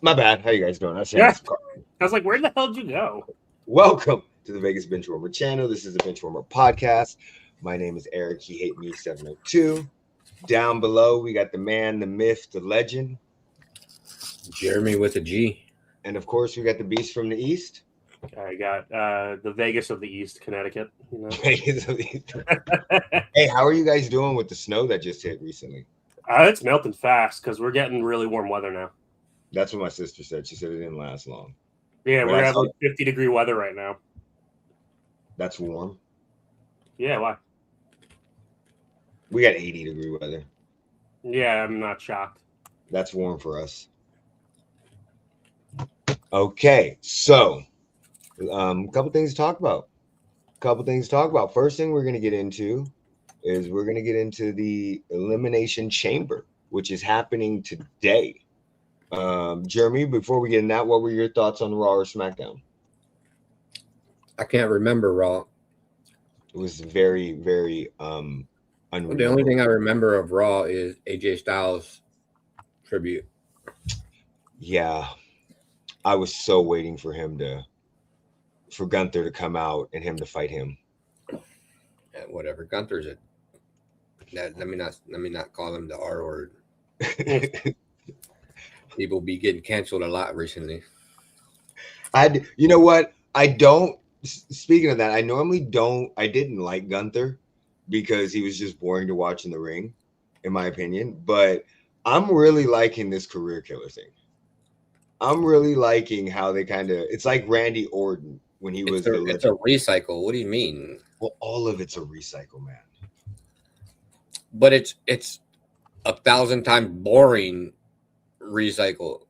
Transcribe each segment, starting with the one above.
My bad. How you guys doing? Yeah. I was like, where the hell did you go? Welcome to the Vegas Benchwarmer channel. This is the Benchwarmer podcast. My name is Eric. He hate me 702. Down below, we got the man, the myth, the legend, Jeremy with a G. and of course, we got the beast from the east. I got the Vegas of the East, Connecticut. You know? Hey, how are you guys doing with the snow that just hit recently? It's melting fast because we're getting really warm weather now. That's what my sister said. She said it didn't last long. Yeah, we're having 50-degree weather right now. That's warm. Yeah, why? We got 80-degree weather. Yeah, I'm not shocked. That's warm for us. Okay, so a couple things to talk about. First thing we're going to get into is we're going to get into the Elimination Chamber, which is happening today. Jeremy, before we get in that, what were your thoughts on Raw or SmackDown? I can't remember Raw. It was very, very unreal. The only thing I remember of Raw is AJ Styles tribute. Yeah, I was so waiting for Gunther to come out and him to fight him. Yeah, whatever. Gunther's let me not call him the R word. People be getting canceled a lot recently. You know what? Speaking of that, I didn't like Gunther because he was just boring to watch in the ring, in my opinion. But I'm really liking this career killer thing. I'm really liking how they it's like Randy Orton when he was it's a recycle. What do you mean? Well, all of it's a recycle, man. But it's 1,000 times boring recycle.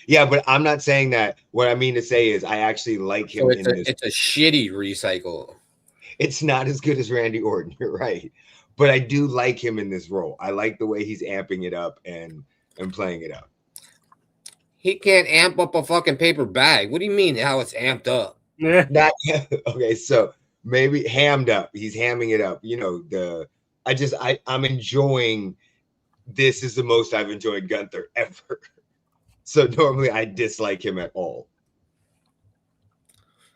Yeah, but I'm not saying that. What I mean to say is I actually like him. So it's a shitty recycle. It's not as good as Randy Orton. You're right. But I do like him in this role. I like the way he's amping it up and playing it up. He can't amp up a fucking paper bag. What do you mean how it's amped up? Yeah. Okay, so maybe hammed up. He's hamming it up. You know, I'm enjoying this is the most I've enjoyed Gunther ever. So normally I dislike him at all.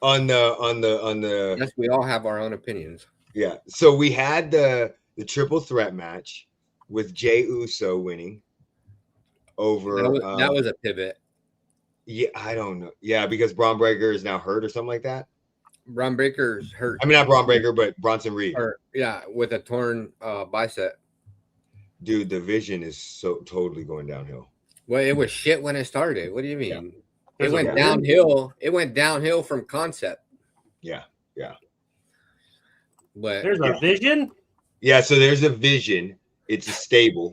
On the Yes, we all have our own opinions. Yeah. So we had the triple threat match with Jey Uso winning over that was a pivot. Yeah, I don't know. Yeah, because Braun Breaker is now hurt or something like that. Braun Breaker's hurt. I mean, not Braun Breaker, but Bronson Reed. With a torn bicep. Dude, the vision is so totally going downhill. Well, it was shit when it started. What do you mean? Yeah. It went downhill. It went downhill from concept. Yeah. But there's a vision. Yeah, so there's a vision. It's a stable.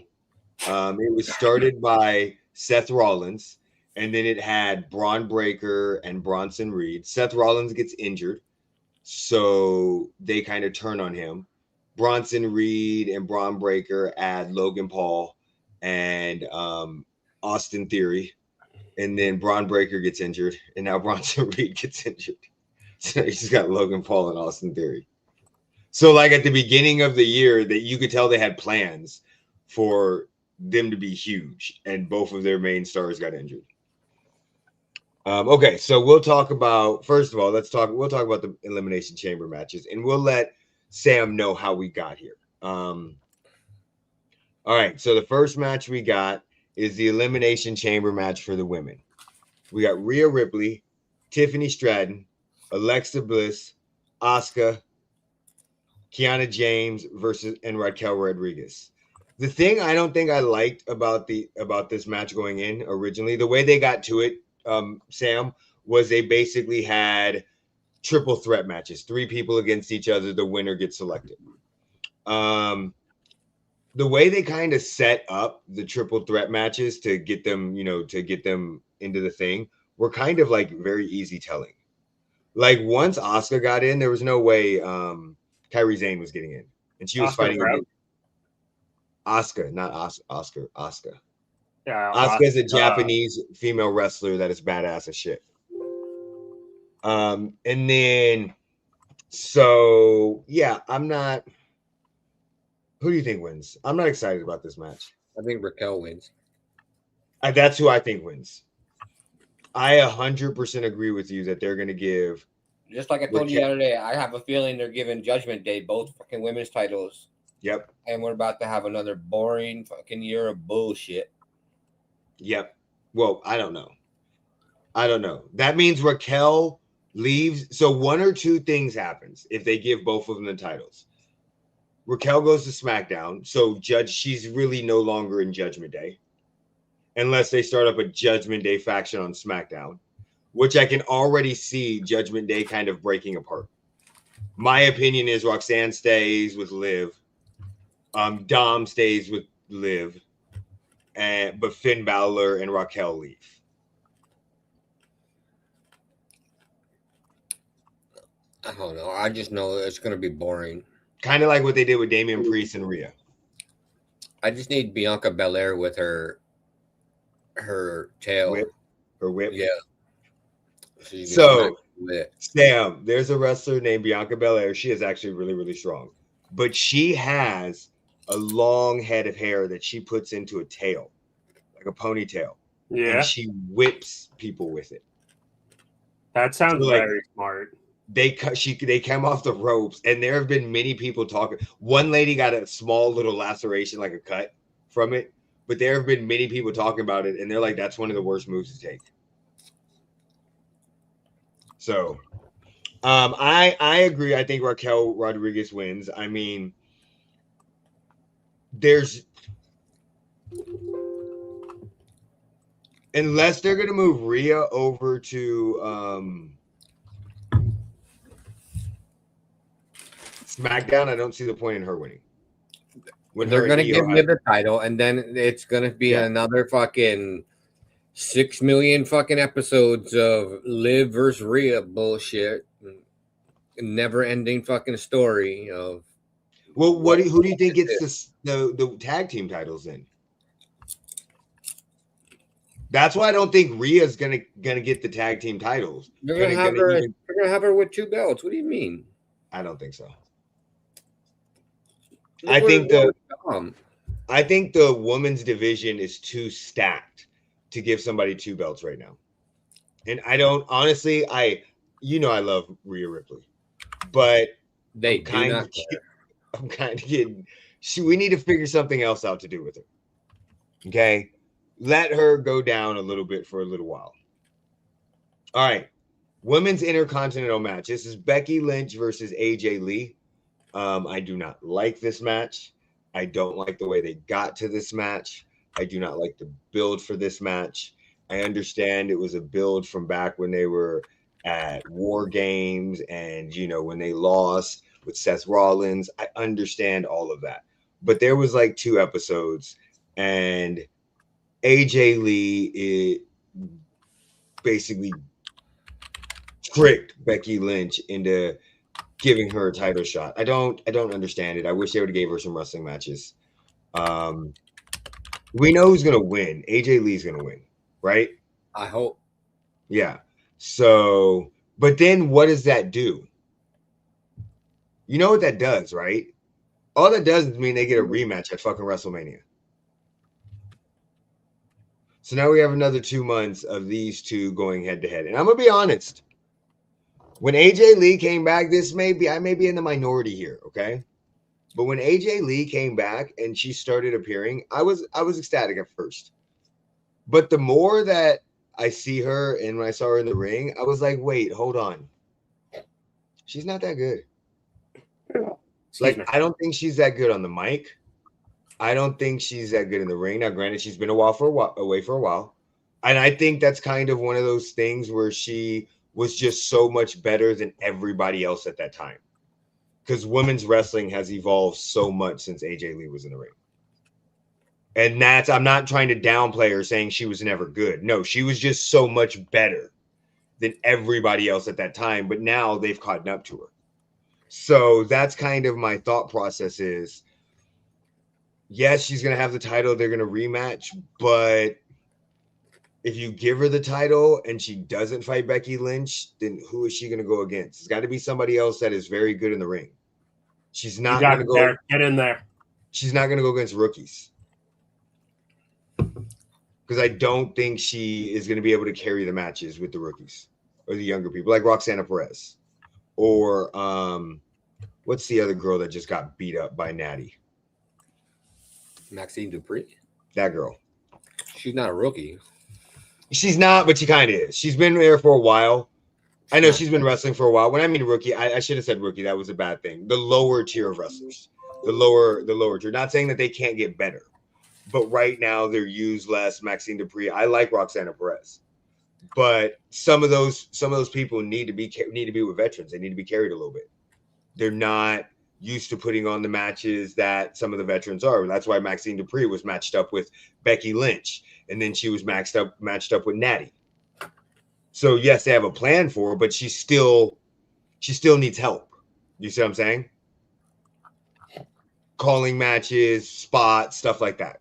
It was started by Seth Rollins, and then it had Braun Breaker and Bronson Reed. Seth Rollins gets injured, so they kind of turn on him. Bronson Reed and Braun Breaker add Logan Paul and Austin Theory, and then Braun Breaker gets injured, and now Bronson Reed gets injured. So you just got Logan Paul and Austin Theory. So like at the beginning of the year, that you could tell they had plans for them to be huge, and both of their main stars got injured. Okay, so we'll talk about, first of all, we'll talk about the Elimination Chamber matches, and we'll let Sam know how we got here. All right, so the first match we got is the Elimination Chamber match for the women. We got Rhea Ripley, Tiffany Stratton, Alexa Bliss, Asuka, Kiana James and Raquel Rodriguez. The thing I don't think I liked about this match going in originally, the way they got to it, Sam, was they basically had triple threat matches, 3 people against each other. The winner gets selected. The way they kind of set up the triple threat matches to get them, into the thing were kind of like very easy telling. Like once Asuka got in, there was no way Kairi Sane was getting in, and she was fighting against Asuka, not Oscar. Asuka. Yeah, Asuka is a Japanese female wrestler that is badass as shit. And then, so yeah, I'm not. Who do you think wins? I'm not excited about this match. I think Raquel wins. That's who I think wins. I 100% agree with you that they're going to give. Just like I told you the other day, I have a feeling they're giving Judgment Day both fucking women's titles. Yep. And we're about to have another boring fucking year of bullshit. Yep. Well, I don't know. That means Raquel leaves. So one or two things happens if they give both of them the titles. Raquel goes to SmackDown, so she's really no longer in Judgment Day, unless they start up a Judgment Day faction on SmackDown, which I can already see Judgment Day kind of breaking apart. My opinion is Roxanne stays with Liv, Dom stays with Liv, but Finn Balor and Raquel leave. I don't know. I just know it's going to be boring. Kind of like what they did with Damian Priest and Rhea. I just need Bianca Belair with her tail. Her whip. Yeah. So, Sam, there's a wrestler named Bianca Belair. She is actually really, really strong. But she has a long head of hair that she puts into a tail, like a ponytail. Yeah. And she whips people with it. That sounds very smart. They come off the ropes, and there have been many people talking. One lady got a small little laceration, like a cut from it, but there have been many people talking about it, and they're like, that's one of the worst moves to take. So, I agree. I think Raquel Rodriguez wins. I mean, unless they're gonna move Rhea over to SmackDown, I don't see the point in her winning. They're gonna give me the title, and then it's gonna be another fucking 6 million fucking episodes of Liv versus Rhea bullshit, never ending fucking story of. Well, who do you think gets the tag team titles in? That's why I don't think Rhea's gonna get the tag team titles. They're gonna have her with 2 belts. What do you mean? I don't think so. I think the women's division is too stacked to give somebody 2 belts right now. And I don't honestly, I love Rhea Ripley, but I'm kind of getting. We need to figure something else out to do with her. Okay, let her go down a little bit for a little while. All right, women's intercontinental match. This is Becky Lynch versus AJ Lee. I do not like this match. I don't like the way they got to this match. I do not like the build for this match. I understand it was a build from back when they were at War Games and, when they lost with Seth Rollins. I understand all of that. But there was like 2 episodes, and AJ Lee basically tricked Becky Lynch into giving her a title shot. I don't understand it. I wish they would have gave her some wrestling matches. We know who's gonna win. AJ Lee's gonna win, right? I hope. Yeah. So, but then what does that do? You know what that does, right? All that does is mean they get a rematch at fucking WrestleMania. So now we have another 2 months of these two going head to head. And I'm gonna be honest. When AJ Lee came back, I may be in the minority here, okay? But when AJ Lee came back and she started appearing, I was ecstatic at first. But the more that I see her and when I saw her in the ring, I was like, wait, hold on. She's not that good. I don't think she's that good on the mic. I don't think she's that good in the ring. Now, granted, she's been away for a while. And I think that's kind of one of those things where she was just so much better than everybody else at that time. Because women's wrestling has evolved so much since AJ Lee was in the ring. And I'm not trying to downplay her saying she was never good. No, she was just so much better than everybody else at that time. But now they've caught up to her. So that's kind of my thought process is, yes, she's going to have the title. They're going to rematch. But if you give her the title and she doesn't fight Becky Lynch, then who is she going to go against? It's got to be somebody else that is very good in the ring. She's not going to go. Get in there. She's not going to go against rookies. because I don't think she is going to be able to carry the matches with the rookies or the younger people like Roxana Perez or what's the other girl that just got beat up by Natty? Maxine Dupree. That girl. She's not a rookie. She's not, but she kind of is. She's been there for a while. I know she's been wrestling for a while. When I mean rookie, I should have said rookie. That was a bad thing. The lower tier of wrestlers, the lower tier. Not saying that they can't get better, but right now they're used less. Maxine Dupree. I like Roxana Perez, but some of those people need to be with veterans. They need to be carried a little bit. They're not used to putting on the matches that some of the veterans are. That's why Maxine Dupree was matched up with Becky Lynch, and then she was matched up with Natty. So yes, they have a plan for her, but she still needs help. You see what I'm saying? Calling matches, spots, stuff like that.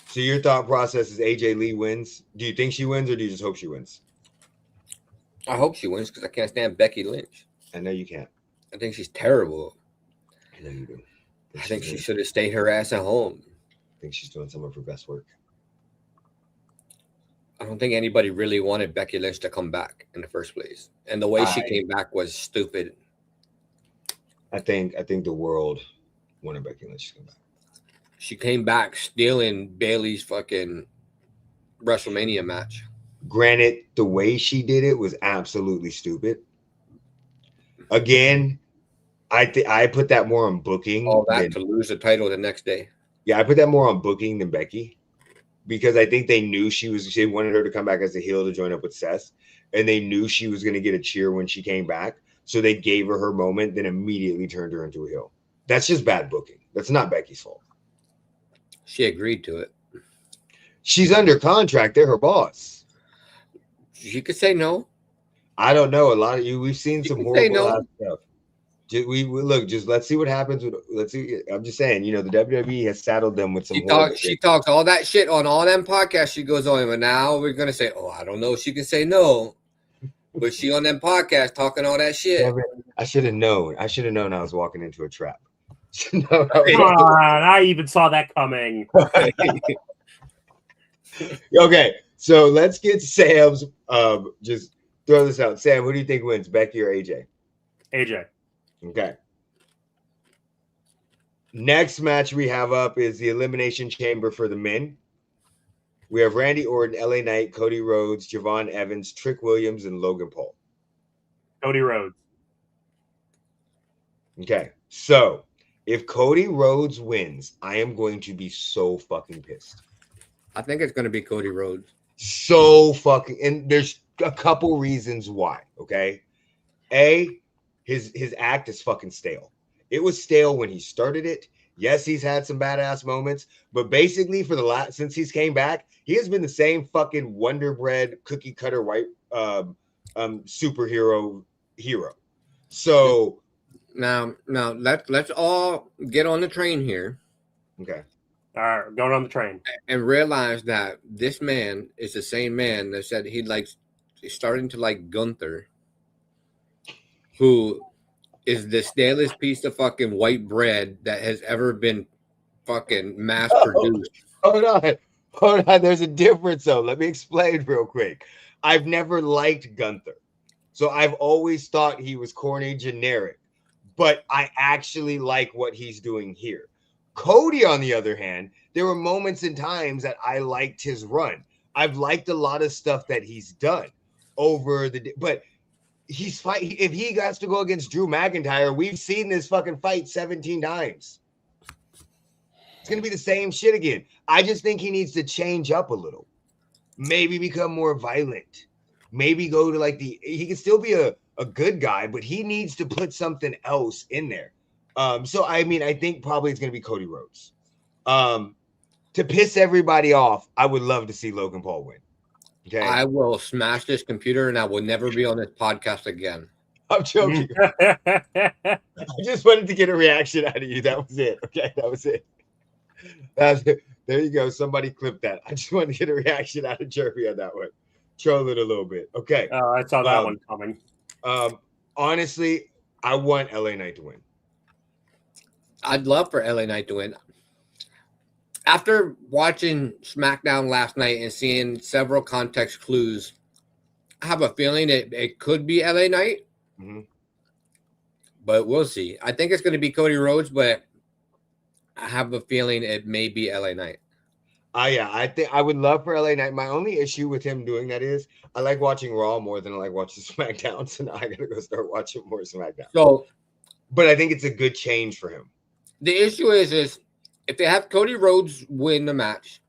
So your thought process is AJ Lee wins. Do you think she wins, or do you just hope she wins? I hope she wins because I can't stand Becky Lynch. I know you can't. I think she's terrible. I know you do. I think she should have stayed her ass at home. I think she's doing some of her best work. I don't think anybody really wanted Becky Lynch to come back in the first place. And the way she came back was stupid. I think the world wanted Becky Lynch to come back. She came back stealing Bayley's fucking WrestleMania match. Granted, the way she did it was absolutely stupid. Again, I put that more on booking. All that to lose the title the next day. Yeah, I put that more on booking than Becky. Because I think they knew they wanted her to come back as a heel to join up with Seth. And they knew she was going to get a cheer when she came back. So they gave her moment, then immediately turned her into a heel. That's just bad booking. That's not Becky's fault. She agreed to it. She's under contract. They're her boss. She could say no. I don't know. A lot of we've seen some horrible stuff. We look, just let's see what happens. Let's see. I'm just saying, the WWE has saddled them with some. She talks all that shit on all them podcasts. She goes on, but now we're gonna say, oh, I don't know. She can say no, but she on them podcasts talking all that shit. I should have known. I was walking into a trap. I even saw that coming. Okay, so let's get Sam's. Just throw this out. Sam, who do you think wins, Becky or AJ? AJ. Okay. Next match we have up is the Elimination Chamber for the men. We have Randy Orton, LA Knight, Cody Rhodes, Javon Evans, Trick Williams, and Logan Paul. Cody Rhodes. Okay. So if Cody Rhodes wins, I am going to be so fucking pissed. I think it's going to be Cody Rhodes. So fucking, and there's a couple reasons why. Okay. His act is fucking stale. It was stale when he started it. Yes, he's had some badass moments, but basically since he's came back, he has been the same fucking Wonder Bread cookie cutter white superhero hero. So now let's all get on the train here. Okay. All right, going on the train. And realize that this man is the same man that said he's starting to like Gunther, who is the stalest piece of fucking white bread that has ever been fucking mass produced. Hold on. There's a difference, though. Let me explain real quick. I've never liked Gunther. So I've always thought he was corny, generic. But I actually like what he's doing here. Cody, on the other hand, there were moments and times that I liked his run. I've liked a lot of stuff that he's done but he's fighting. If he has to go against Drew McIntyre, we've seen this fucking fight 17 times. It's going to be the same shit again. I just think he needs to change up a little. Maybe become more violent. Maybe go to he can still be a good guy, but he needs to put something else in there. So, I mean, I think probably it's going to be Cody Rhodes. To piss everybody off, I would love to see Logan Paul win. Okay. I will smash this computer and I will never be on this podcast again. I'm joking. I just wanted to get a reaction out of you. That was it. Okay, that was it. There you go. Somebody clip that. I just wanted to get a reaction out of Jeremy on that one. Troll it a little bit. Okay. I saw that one coming. Honestly, I want LA Knight to win. I'd love for LA Knight to win. After watching SmackDown last night and seeing several context clues, I have a feeling it could be LA Knight, but we'll see. I think it's going to be Cody Rhodes, but I have a feeling it may be LA Knight. Yeah, I think I would love for LA Knight. My only issue with him doing that is I like watching Raw more than I like watching SmackDown, so now I gotta go start watching more SmackDown. So, but I think it's a good change for him. The issue is if they have Cody Rhodes win the match,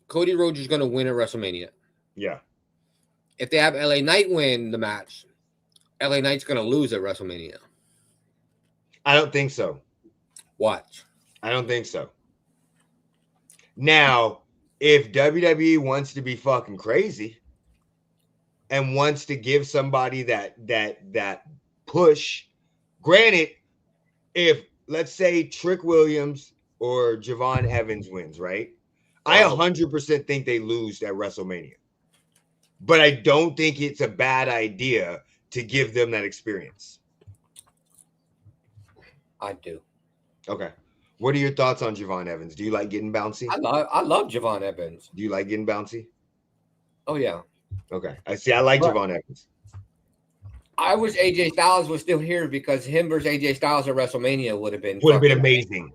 Cody Rhodes is going to win at WrestleMania. Yeah. If they have LA Knight win the match, LA Knight's going to lose at WrestleMania. I don't think so. Watch. I don't think so. Now, if WWE wants to be fucking crazy and wants to give somebody that push, granted, if let's say Trick Williams or Javon Evans wins, right? I 100% think they lose at WrestleMania. But I don't think it's a bad idea to give them that experience. I do. Okay. What are your thoughts on Javon Evans? Do you like getting bouncy? I love Javon Evans. Do you like getting bouncy? Oh, yeah. Okay. I like Javon Evans. I wish AJ Styles was still here because him versus AJ Styles at WrestleMania would have been amazing.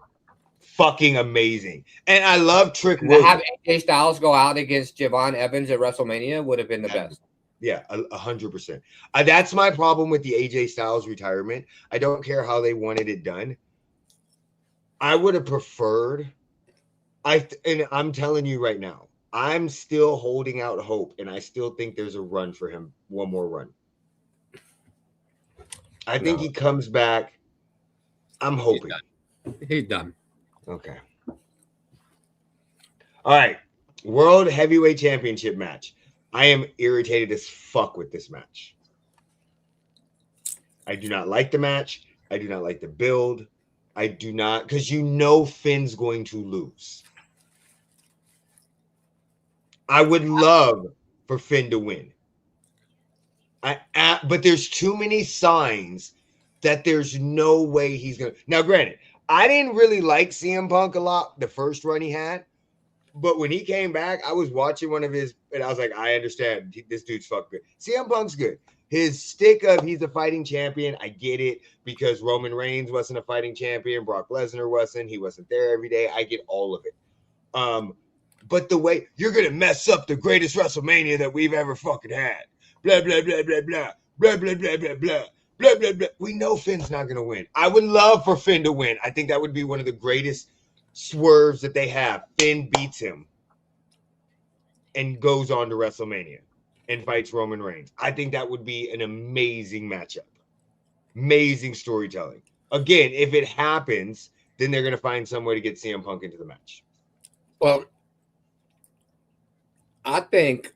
Fucking amazing. And I love Trick Williams. To have AJ Styles go out against Javon Evans at WrestleMania would have been the best. Yeah, 100%. That's my problem with the AJ Styles retirement. I don't care how they wanted it done. I would have preferred, and I'm telling you right now, I'm still holding out hope, and I still think there's a run for him, one more run. I think he comes back. I'm hoping. He's done. Okay. All right. World Heavyweight Championship match. I am irritated as fuck with this match. I do not like the match. I do not like the build. I do not, because Finn's going to lose. I would love for Finn to win. But there's too many signs that there's no way he's going to. Now, granted, I didn't really like CM Punk a lot the first run he had. But when he came back, I was watching one of his, and I was like, I understand. This dude's fucking good. CM Punk's good. His stick of he's a fighting champion, I get it, because Roman Reigns wasn't a fighting champion. Brock Lesnar wasn't. He wasn't there every day. I get all of it. But the way you're going to mess up the greatest WrestleMania that we've ever fucking had. Blah, blah, blah, blah, blah. Blah, blah, blah, blah, blah. Blah, blah, blah. We know Finn's not going to win. I would love for Finn to win. I think that would be one of the greatest swerves that they have. Finn beats him and goes on to WrestleMania and fights Roman Reigns. I think that would be an amazing matchup. Amazing storytelling. Again, if it happens, then they're going to find some way to get CM Punk into the match. Well, I think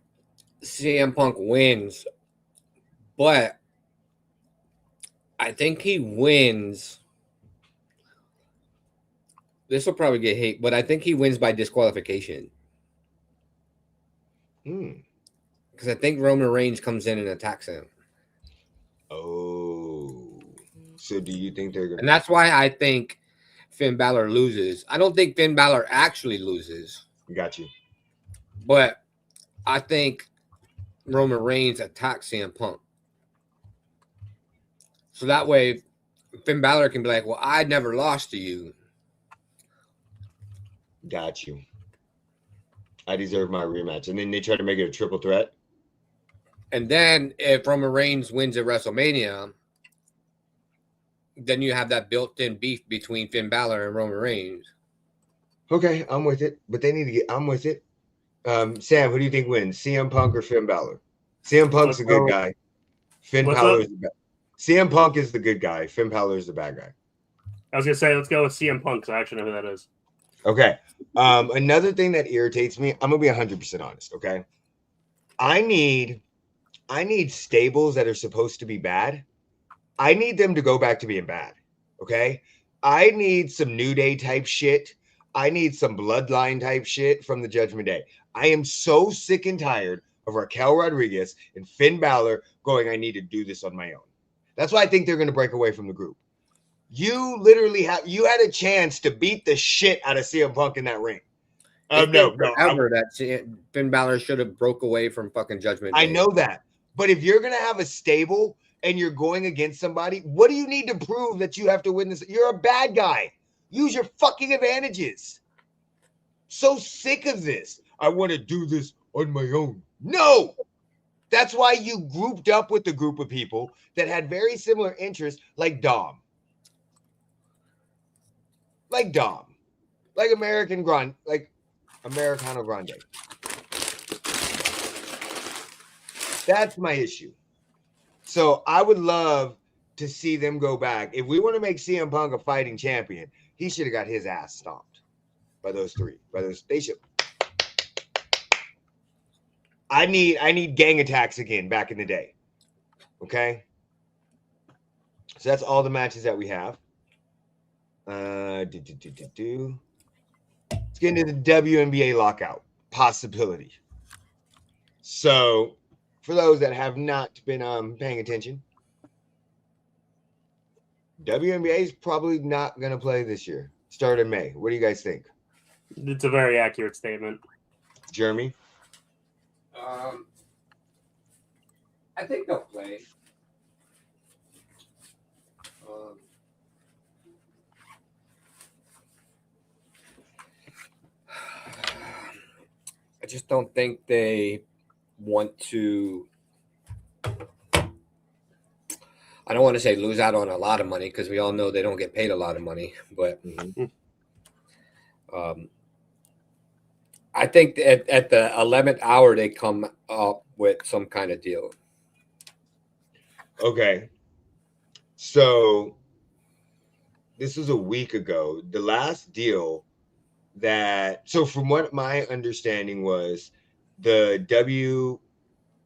CM Punk wins, but I think he wins. This will probably get hate, but I think he wins by disqualification. Because I think Roman Reigns comes in and attacks him. Oh. So do you think they're going to... And that's why I think Finn Balor loses. I don't think Finn Balor actually loses. Got you. But I think Roman Reigns attacks CM Punk. So that way, Finn Balor can be like, well, I never lost to you. Got you. I deserve my rematch. And then they try to make it a triple threat. And then if Roman Reigns wins at WrestleMania, then you have that built-in beef between Finn Balor and Roman Reigns. Okay, I'm with it. But they need to get... I'm with it. Sam, who do you think wins? CM Punk or Finn Balor? CM Punk's a good guy. Finn Balor is the bad. CM Punk is the good guy. Finn Balor is the bad guy. I was going to say, let's go with CM Punk because I actually know who that is. Okay. Another thing that irritates me, I'm gonna be 100% honest. Okay, I need stables that are supposed to be bad. I need them to go back to being bad. Okay, I need some New Day type shit. I need some Bloodline type shit from the Judgment Day. I am so sick and tired of Raquel Rodriguez and Finn Balor going, I need to do this on my own. That's why I think they're going to break away from the group. You literally had a chance to beat the shit out of CM Punk in that ring. No. Forever that Finn Balor should have broke away from fucking Judgment Day. I know that. But if you're going to have a stable and you're going against somebody, what do you need to prove that you have to win this? You're a bad guy. Use your fucking advantages. So sick of this. I want to do this on my own. No. That's why you grouped up with the group of people that had very similar interests, like Dom. Like Americano Grande. That's my issue. So I would love to see them go back. If we want to make CM Punk a fighting champion, he should have got his ass stomped by those three. They should. I need gang attacks again back in the day. Okay. So that's all the matches that we have. Let's get into the WNBA lockout possibility. So, for those that have not been paying attention, WNBA is probably not going to play this year. Start in May. What do you guys think? It's a very accurate statement. Jeremy? I think they'll play. I just don't think they want to. I don't want to say lose out on a lot of money because we all know they don't get paid a lot of money, but I think at the 11th hour they come up with some kind of deal. Okay. So this was a week ago. The last deal so from what my understanding was, the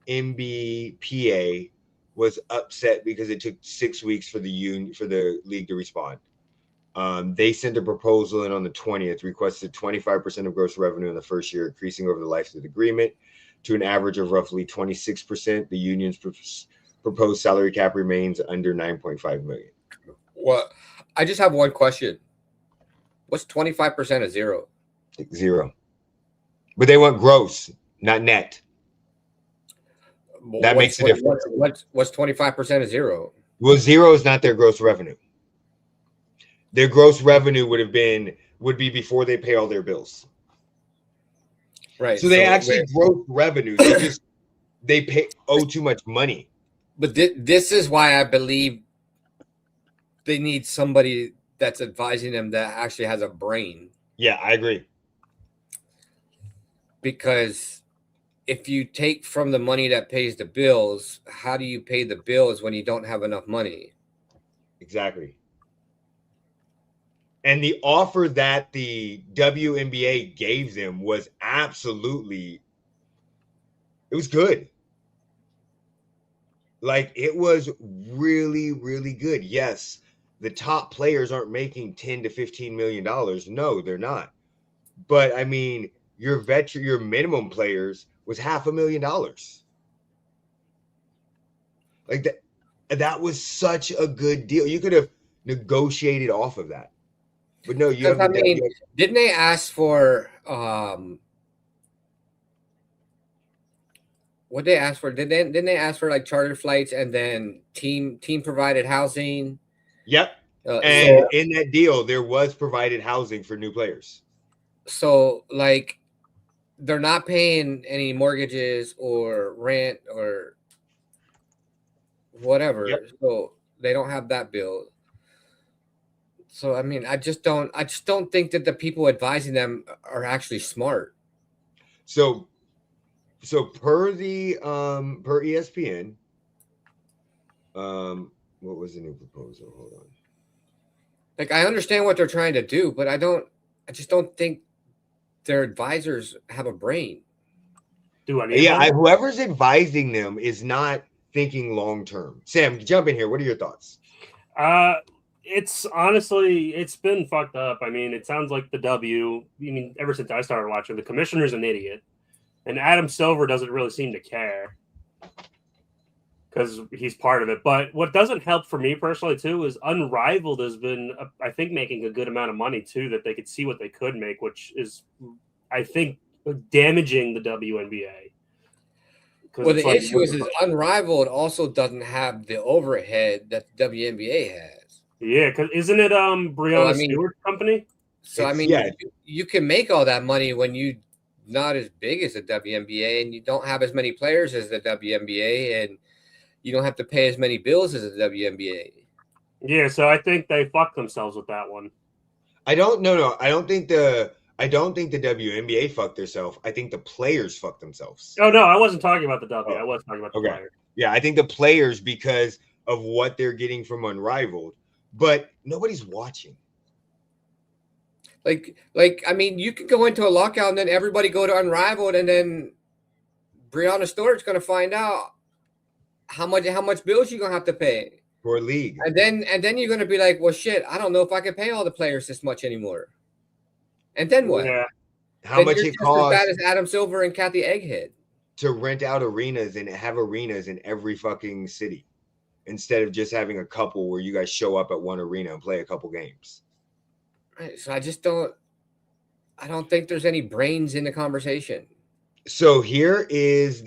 WNBA was upset because it took 6 weeks for the league to respond. They sent a proposal in on the 20th, requested 25% of gross revenue in the first year, increasing over the life of the agreement to an average of roughly 26%. The union's proposed salary cap remains under $9.5 million. Well, I just have one question. What's 25% of zero? Zero. But they want gross, not net. That makes a difference. What's 25% of zero? Well, zero is not their gross revenue. Their gross revenue would be before they pay all their bills. Right. So they actually gross revenue. They owe too much money. But this is why I believe they need somebody that's advising them that actually has a brain. Yeah, I agree. Because if you take from the money that pays the bills, how do you pay the bills when you don't have enough money? Exactly. And the offer that the WNBA gave them was it was good. Like, it was really, really good. Yes, the top players aren't making $10 to $15 million. No, they're not. But I mean, your minimum players was $500,000. Like that was such a good deal. You could have negotiated off of that. But no, didn't they ask for what they asked for? Didn't they ask for like charter flights and then team provided housing? Yep. And in that deal, there was provided housing for new players. So like they're not paying any mortgages or rent or whatever. Yep. So they don't have that bill. So I mean, I just don't think that the people advising them are actually smart. So per ESPN, what was the new proposal? Hold on. Like, I understand what they're trying to do, but I just don't think their advisors have a brain. Whoever's advising them is not thinking long term. Sam, jump in here. What are your thoughts? It's been fucked up. I mean, it sounds like ever since I started watching, the commissioner's an idiot. And Adam Silver doesn't really seem to care because he's part of it. But what doesn't help for me personally, too, is Unrivaled has been, I think, making a good amount of money, too, that they could see what they could make, which is I think, damaging the WNBA. Well, the issue is Unrivaled also doesn't have the overhead that the WNBA has. Yeah, because isn't it Breonna Stewart's company? So you can make all that money when you not as big as the WNBA and you don't have as many players as the WNBA and you don't have to pay as many bills as the WNBA. Yeah, so I think they fucked themselves with that one. I don't think the WNBA fucked themselves. I think the players fucked themselves. Oh no, I wasn't talking about the W. I was talking about the players. Yeah, I think the players because of what they're getting from Unrivaled, but nobody's watching. Like I mean, you could go into a lockout and then everybody go to Unrivaled, and then Breonna Stewart's going to find out how much bills you're going to have to pay for a league, and then you're going to be like, well, shit, I don't know if I can pay all the players this much anymore. And then what? Yeah. How much it costs? As bad as Adam Silver and Kathy Egghead to rent out arenas and have arenas in every fucking city, instead of just having a couple where you guys show up at one arena and play a couple games. Right. So I don't think there's any brains in the conversation. So here is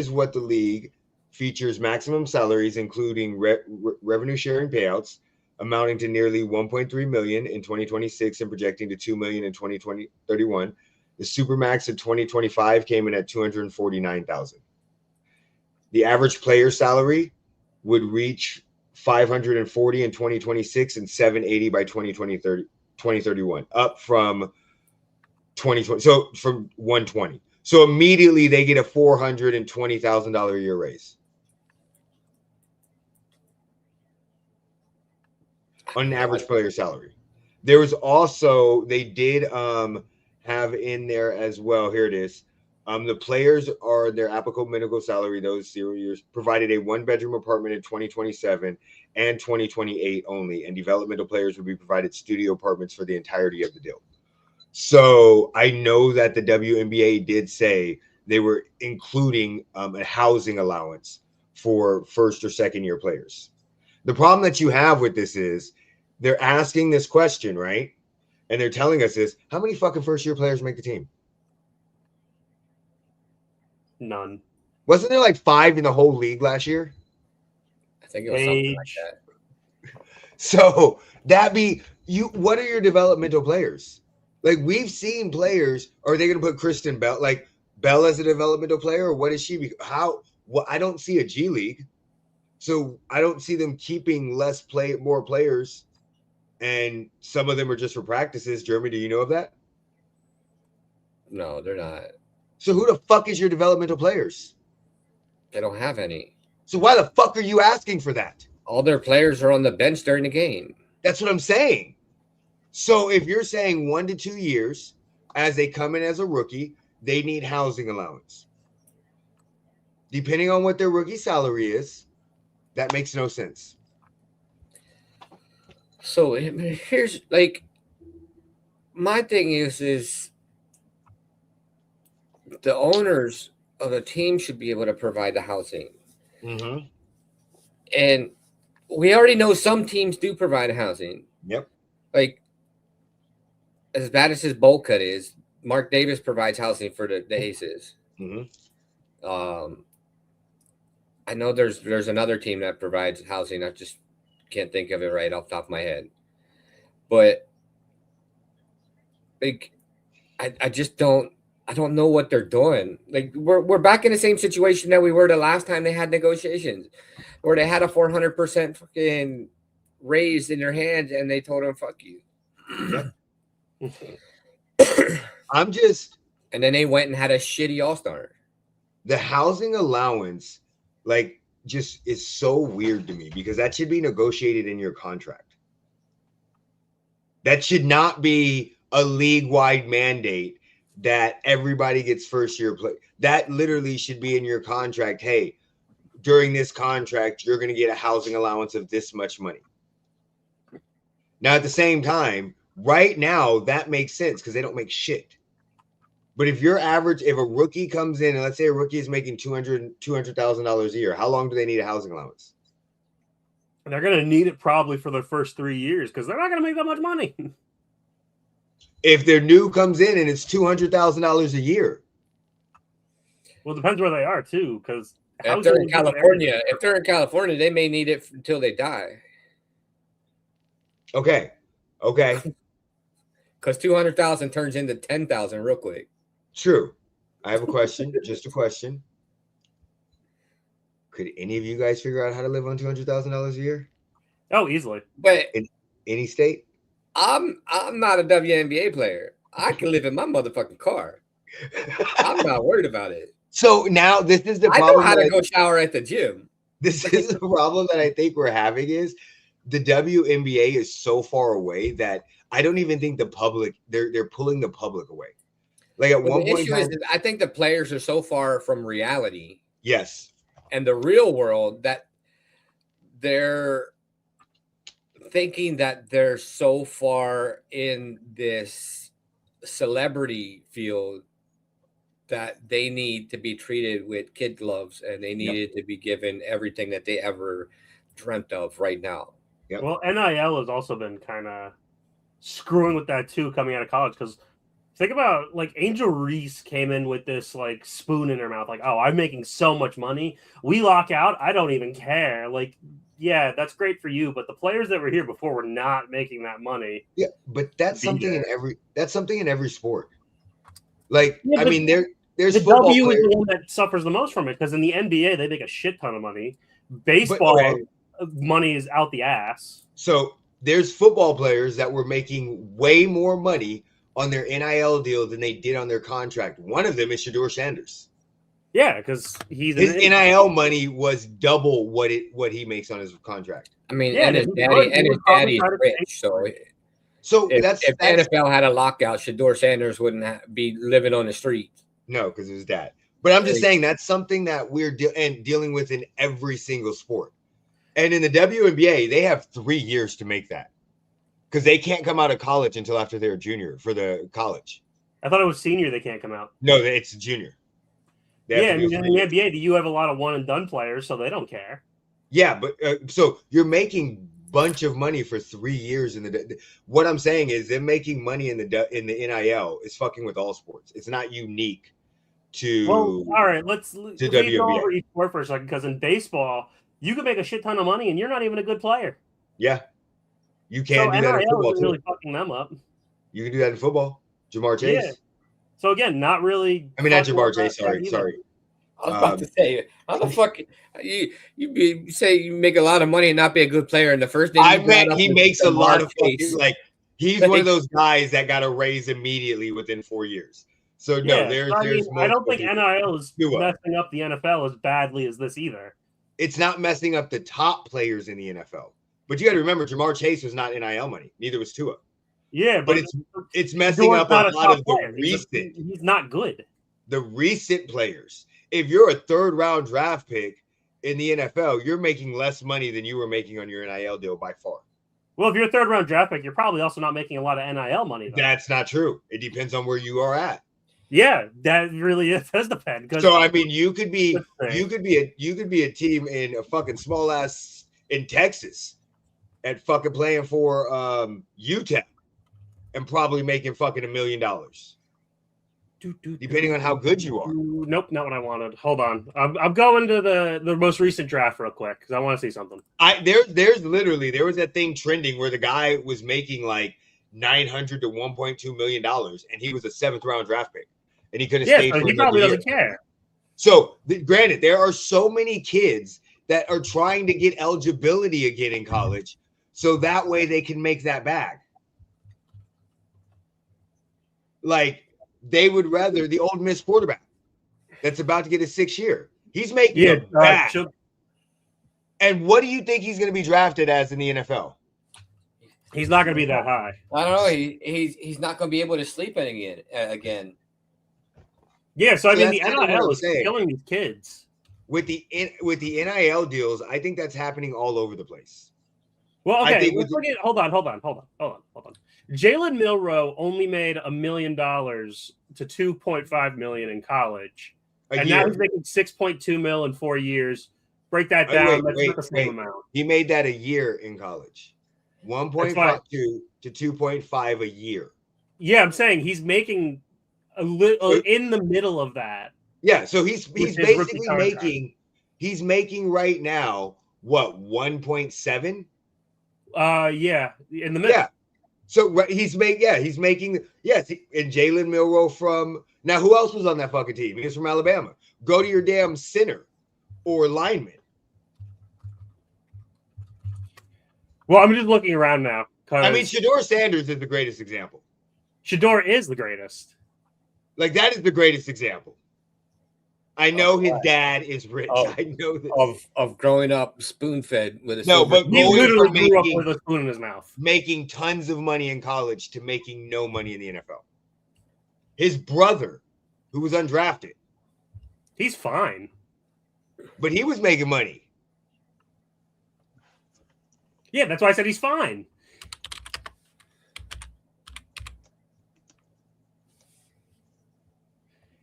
what the league features: maximum salaries, including revenue sharing payouts, amounting to nearly 1.3 million in 2026 and projecting to 2 million in 2031. The Supermax in 2025 came in at 249,000. The average player salary would reach 540 in 2026 and 780 by 2031, up from 2020. So from 120. So immediately they get a $420,000 a year raise on an average player salary. There was also, they did have in there as well. Here it is. The players are their applicable minimum salary those 0 years, provided a 1-bedroom apartment in 2027 and 2028 only, and developmental players would be provided studio apartments for the entirety of the deal. So I know that the WNBA did say they were including a housing allowance for first or second year players. The problem that you have with this is they're asking this question, right? And they're telling us this: how many fucking first year players make the team? None. Wasn't there like 5 in the whole league last year? I think it was something like that. So what are your developmental players? Like, we've seen players. Are they going to put Kristen Bell, like Bell, as a developmental player, or what is she? I don't see a G League, so I don't see them keeping more players, and some of them are just for practices. Jeremy, do you know of that? No, they're not. So who the fuck is your developmental players? They don't have any. So why the fuck are you asking for that? All their players are on the bench during the game. That's what I'm saying. So if you're saying 1 to 2 years, as they come in as a rookie, they need housing allowance. Depending on what their rookie salary is, that makes no sense. So here's like, my thing is the owners of the team should be able to provide the housing. Mm-hmm. And we already know some teams do provide housing. Yep. Like, as bad as his bowl cut is, Mark Davis provides housing for the Aces. Mm-hmm. I know there's another team that provides housing. I just can't think of it right off the top of my head. But like, I just don't know what they're doing. Like, we're back in the same situation that we were the last time they had negotiations, where they had a 400% fucking raise in their hands and they told them, "Fuck you." Yep. And then they went and had a shitty all-star. The housing allowance, like, just is so weird to me, because that should be negotiated in your contract. That should not be a league-wide mandate that everybody gets first-year play. That literally should be in your contract. Hey, during this contract, you're going to get a housing allowance of this much money. Now, at the same time, right now, that makes sense because they don't make shit. But if a rookie comes in, and let's say a rookie is making $200,000 a year, how long do they need a housing allowance? They're going to need it probably for their first 3 years, because they're not going to make that much money. if their new comes in and it's $200,000 a year. Well, it depends where they are too, because if they're in California, they may need it until they die. Okay. Because 200,000 turns into 10,000 real quick. True. I have a question. Just a question. Could any of you guys figure out how to live on $200,000 a year? Oh, easily. But in any state? I'm not a WNBA player. I can live in my motherfucking car. I'm not worried about it. So now this is the problem. I know how to go shower at the gym. This is the problem that I think we're having is the WNBA is so far away that I don't even think the public they're pulling the public away. Like at one point, I think the players are so far from reality. Yes. And the real world that they're thinking that they're so far in this celebrity field that they need to be treated with kid gloves and they needed to be given everything that they ever dreamt of right now. Yep. Well, NIL has also been kind of screwing with that too coming out of college, because think about like Angel Reese came in with this like spoon in her mouth, like, oh, I'm making so much money. We lock out. I don't even care. Like, yeah, that's great for you, but the players that were here before were not making that money. Yeah, but that's something in every sport. Like, yeah, I mean, there's the W is the one that suffers the most from it, because in the NBA they make a shit ton of money. Baseball money is out the ass. So there's football players that were making way more money on their NIL deal than they did on their contract. One of them is Shedeur Sanders. Yeah, because his NIL money was double what he makes on his contract. I mean, and his daddy's rich. So if NFL had a lockout, Shedeur Sanders wouldn't be living on the street. No, because of his dad. But I'm just saying that's something that we're dealing with in every single sport. And in the WNBA, they have 3 years to make that, because they can't come out of college until after they're a junior for the college. I thought it was senior. They can't come out. No, it's junior. Yeah, I mean, in the NBA, you have a lot of one and done players, so they don't care. Yeah, but so you're making bunch of money for 3 years in the. What I'm saying is, they're making money in the NIL is fucking with all sports. It's not unique to. Well, all right, let's go over each sport for a second, because in baseball, you can make a shit ton of money and you're not even a good player. Yeah, you can do that in football too. Really fucking them up. You can do that in football. Jamar Chase. Yeah. So again, not really. I mean, not Jamar Chase. Sorry. I was about to say, how the fuck you say you make a lot of money and not be a good player? And the first thing I meant he makes a lot of fucking, like, he's one of those guys that got a raise immediately within 4 years. So no, there's. I don't think NIL is messing up the NFL as badly as this either. It's not messing up the top players in the NFL. But you got to remember, Jamar Chase was not NIL money. Neither was Tua. Yeah, but it's messing up a lot of the recent. He's not good. The recent players. If you're a third-round draft pick in the NFL, you're making less money than you were making on your NIL deal by far. Well, if you're a third-round draft pick, you're probably also not making a lot of NIL money, though. That's not true. It depends on where you are at. Yeah, that really does depend. So I mean, you could be a team in a fucking small ass in Texas and fucking playing for UTEP and probably making fucking $1 million. Depending on how good you are. Nope, not what I wanted. Hold on. I'm going to the most recent draft real quick because I want to see something. There was that thing trending where the guy was making like $900 to $1.2 million, and he was a 7th round draft pick, and he could have stayed. So he probably doesn't care. So granted, there are so many kids that are trying to get eligibility again in college, so that way they can make that bag. Like, they would rather the Ole Miss quarterback that's about to get his 6th year. He's making a bag. And what do you think he's going to be drafted as in the NFL? He's not going to be that high. I don't know. He's not going to be able to sleep again. Yeah, so I mean, the NIL is killing these kids. With the NIL deals, I think that's happening all over the place. Well, okay, hold on. Jalen Milroe only made $1 million to $2.5 million in college, and now he's making $6.2 million in 4 years. Break that down. That's not the same amount. He made that a year in college, 1.5 to 2.5 a year. Yeah, I'm saying he's making a little in the middle of that. Yeah, so he's basically making right now what 1.7. Yeah, in the middle. Yeah, so he's making yes, and Jalen Milroe from now. Who else was on that fucking team? He was from Alabama. Go to your damn center or lineman. Well, I'm just looking around now. I mean, Shedeur Sanders is the greatest example. Shedeur is the greatest. Like, that is the greatest example. I know his dad is rich. I know this. Of growing up spoon-fed with a he literally grew up with a spoon in his mouth. Making tons of money in college to making no money in the NFL. His brother, who was undrafted. He's fine. But he was making money. Yeah, that's why I said he's fine.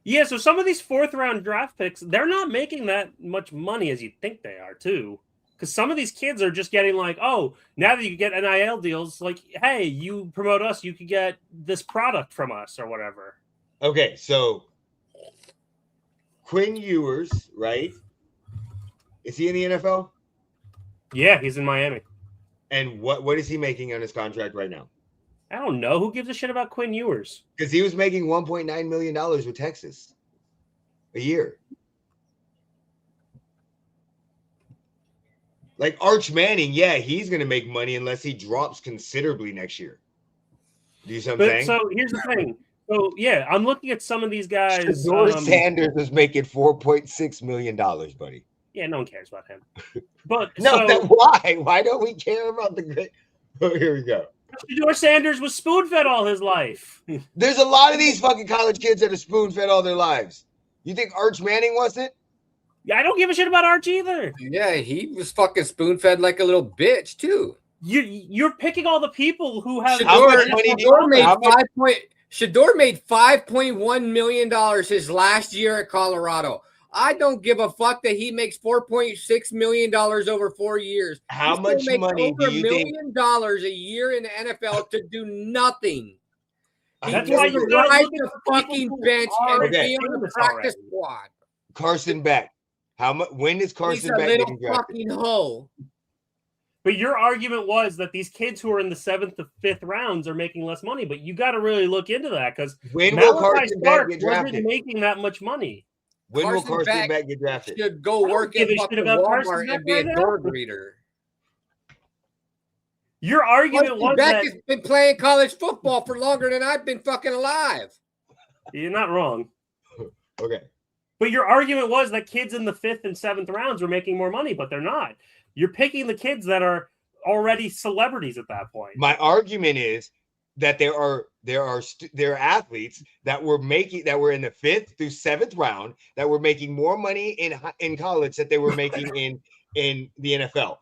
Yeah, so some of these fourth-round draft picks, they're not making that much money as you think they are, too. Because some of these kids are just getting like, oh, now that you get NIL deals, like, hey, you promote us, you could get this product from us or whatever. Okay, so Quinn Ewers, right? Is he in the NFL? Yeah, he's in Miami. And what is he making on his contract right now? I don't know. Who gives a shit about Quinn Ewers? Because he was making $1.9 million with Texas a year. Like Arch Manning, yeah, he's going to make money unless he drops considerably next year. Do you see what I'm saying? So here's the thing. So, yeah, I'm looking at some of these guys. George Sanders is making $4.6 million, buddy. Yeah, no one cares about him. But why? Why don't we care about the great? Oh, here we go. George Sanders was spoon-fed all his life. There's a lot of these fucking college kids that are spoon-fed all their lives. You think Arch Manning wasn't? Yeah, I don't give a shit about Arch either. Yeah, he was fucking spoon-fed like a little bitch too. You're picking all the people who have Shedeur made $5.1 million his last year at Colorado. I don't give a fuck that he makes $4.6 million over 4 years. How much money do you think? $1 million a year in the NFL to do nothing. That's why you're right the fucking bench and be on the practice squad. Carson Beck. How much? When is Carson Beck getting drafted? Fucking hoe. But your argument was that these kids who are in the 7th to 5th rounds are making less money. But you got to really look into that because when will Carson Beck get drafted? Wasn't making that much money. When will Carson Beck get drafted? Should go work at fucking Walmart and be a dog breeder. Your argument was Beck has been playing college football for longer than I've been fucking alive. You're not wrong. Okay. But your argument was that kids in the 5th and 7th rounds were making more money, but they're not. You're picking the kids that are already celebrities at that point. My argument is that there are athletes that were in the 5th through 7th round that were making more money in college that they were making in the NFL.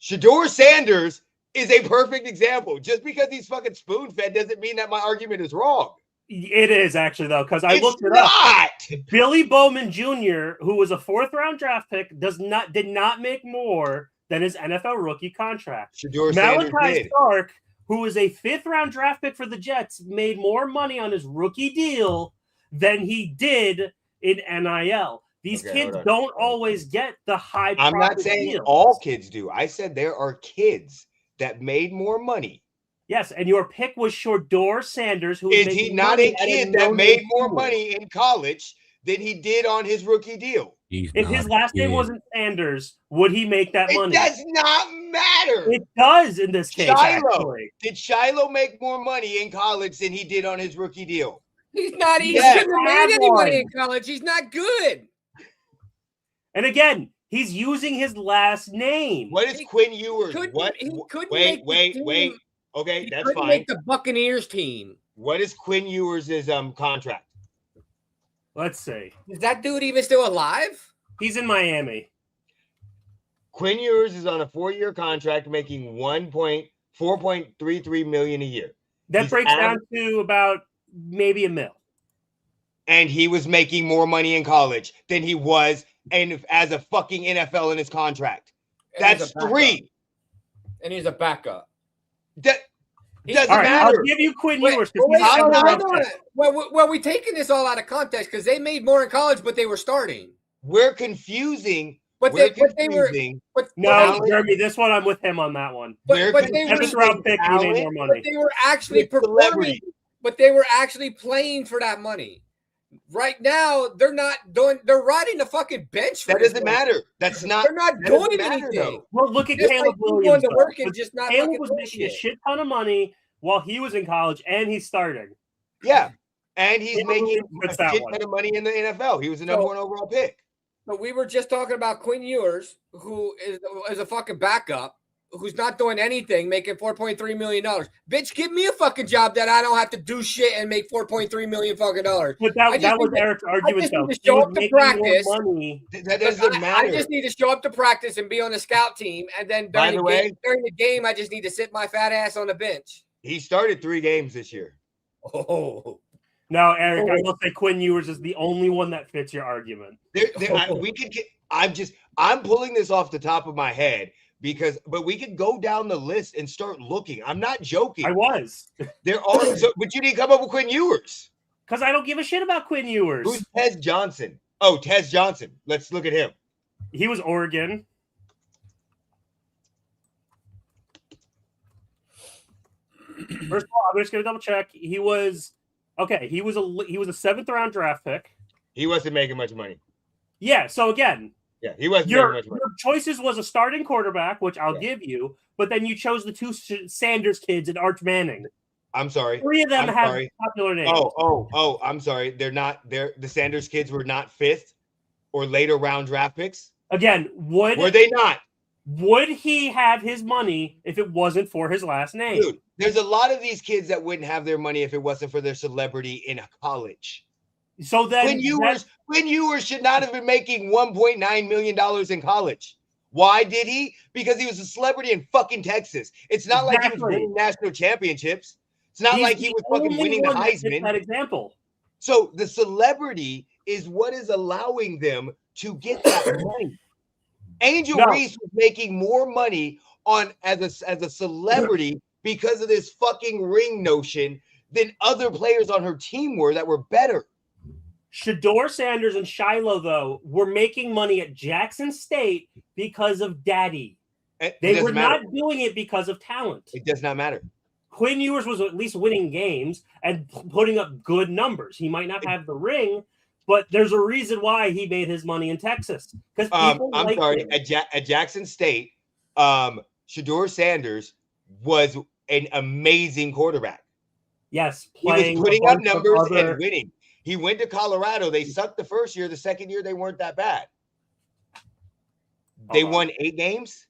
Shedeur Sanders is a perfect example. Just because he's fucking spoon-fed doesn't mean that my argument is wrong. It is actually though, because I looked it up. Billy Bowman Jr., who was a 4th round draft pick, did not make more than his NFL rookie contract. Malachi Stark, who was a 5th round draft pick for the Jets, made more money on his rookie deal than he did in NIL. These kids don't always get the high. I'm not saying all kids do. I said there are kids that made more money. Yes, and your pick was Shedeur Sanders, who is he not a kid that made more money in college than he did on his rookie deal? If his last name wasn't Sanders, would he make that money? It does not matter. It does in this case. Did Shiloh make more money in college than he did on his rookie deal? He's not. He shouldn't have made any money in college. He's not good. And again, he's using his last name. What is Quinn Ewers? Wait. Okay, that's fine. Make the Buccaneers team. What is Quinn Ewers' contract? Let's see. Is that dude even still alive? He's in Miami. Quinn Ewers is on a 4-year contract, making $4.33 million a year. That breaks down to about maybe $1 million. And he was making more money in college than he was as a fucking NFL in his contract. That's 3. And he's a backup. Doesn't All right, matter. I'll give you Quinn Wait, Ewers. well, we taking this all out of context because they made more in college, but they were starting. We're confusing. But We're they were. confusing. No, Jeremy, this one I'm with him on that one. But they were seventh round pick, he made more money. But they were actually performing. But they were actually playing for that money. Right now, they're not doing. They're riding the fucking bench. That doesn't matter. That's not. They're not doing anything. Though. Well, look at Just Caleb like Williams. Going to work and just not Caleb was making a shit ton of money while he was in college, and he's starting. Yeah, and he's Caleb making Williams a shit ton of money in the NFL. He was the number 1 overall pick. But we were just talking about Quinn Ewers, who is a fucking backup, who's not doing anything, making $4.3 million. Bitch, give me a fucking job that I don't have to do shit and make $4.3 million fucking dollars. But that was Eric's argument, though. I just need to show up to practice. That doesn't matter. I just need to show up to practice and be on the scout team, and then during the game, I just need to sit my fat ass on the bench. He started 3 games this year. Oh. No, Eric, I will say Quinn Ewers is the only one that fits your argument. I'm pulling this off the top of my head but we could go down the list and start looking. I'm not joking. I was. There are, but you didn't come up with Quinn Ewers. Because I don't give a shit about Quinn Ewers. Who's Tez Johnson? Oh, Tez Johnson. Let's look at him. He was Oregon. First of all, I'm just gonna double check. He was a 7th round draft pick. He wasn't making much money. Yeah. So again, he wasn't making much money. Your choices was a starting quarterback, which I'll give you, but then you chose the 2 Sanders kids and Arch Manning. I'm sorry. 3 of them have popular names. Oh, I'm sorry. The Sanders kids were not 5th or later round draft picks. Again, were they not? Would he have his money if it wasn't for his last name? Dude, there's a lot of these kids that wouldn't have their money if it wasn't for their celebrity in college. So then Quinn Ewers should not have been making $1.9 million in college. Why did he? Because he was a celebrity in fucking Texas. It's not like he was winning national championships. It's not like he was fucking winning the Heisman. That example. So the celebrity is what is allowing them to get that money. Angel Reese was making more money as a celebrity because of this fucking ring notion than other players on her team that were better. Shedeur Sanders and Shiloh, though, were making money at Jackson State because of daddy. They were not doing it because of talent. It does not matter. Quinn Ewers was at least winning games and putting up good numbers. He might not have the ring, but there's a reason why he made his money in Texas. Because I'm sorry, at Jackson State, Shedeur Sanders was an amazing quarterback. Yes, he was putting up numbers and winning. He went to Colorado. They sucked the first year. The second year, they weren't that bad. They won 8 games,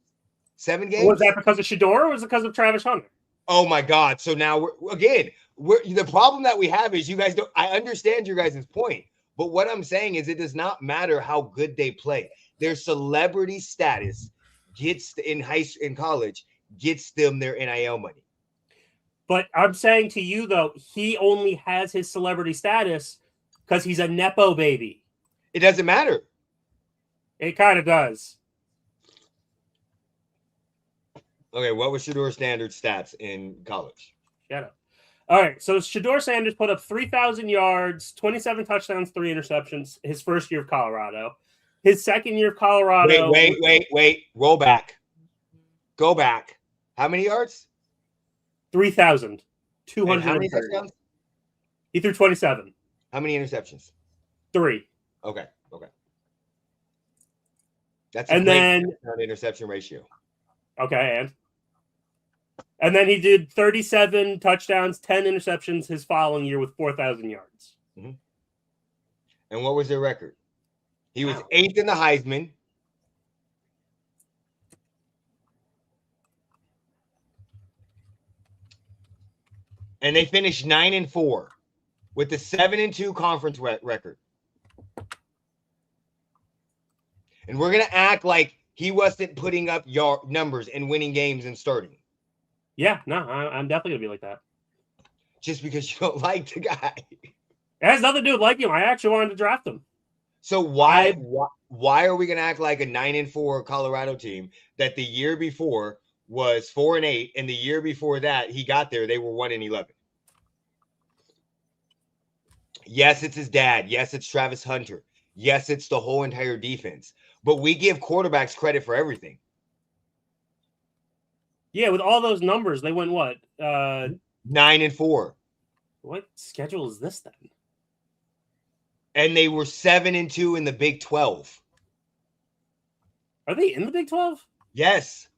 7 games. Was that because of Shedeur or was it because of Travis Hunter? Oh my God! So now the problem that we have is you guys don't. I understand your guys' point, but what I'm saying is it does not matter how good they play. Their celebrity status gets in college gets them their NIL money. But I'm saying to you though, he only has his celebrity status because he's a nepo baby. It doesn't matter. It kind of does. Okay, what was Shedeur Sanders' stats in college? Shut up. All right, so Shedeur Sanders put up 3,000 yards, 27 touchdowns, 3 interceptions his first year of Colorado. His second year of Colorado. Wait. Roll back. Go back. How many yards? 3,200. How many touchdowns? He threw 27. How many interceptions? 3. Okay. That's a great interception ratio. Okay, and then he did 37 touchdowns, 10 interceptions his following year with 4,000 yards. Mm-hmm. And what was their record? He was 8th in the Heisman. And they finished 9-4 with the 7-2 conference record. And we're going to act like he wasn't putting up numbers and winning games and starting. Yeah, no, I'm definitely going to be like that. Just because you don't like the guy. It has nothing to do with liking him. I actually wanted to draft him. So why are we going to act like a 9-4 Colorado team that the year before was 4-8, and the year before that he got there, they were 1-11. Yes, it's his dad. Yes, it's Travis Hunter. Yes, it's the whole entire defense. But we give quarterbacks credit for everything. Yeah, with all those numbers, they went what? 9-4. What schedule is this then? And they were 7-2 in the Big 12. Are they in the Big 12? Yes.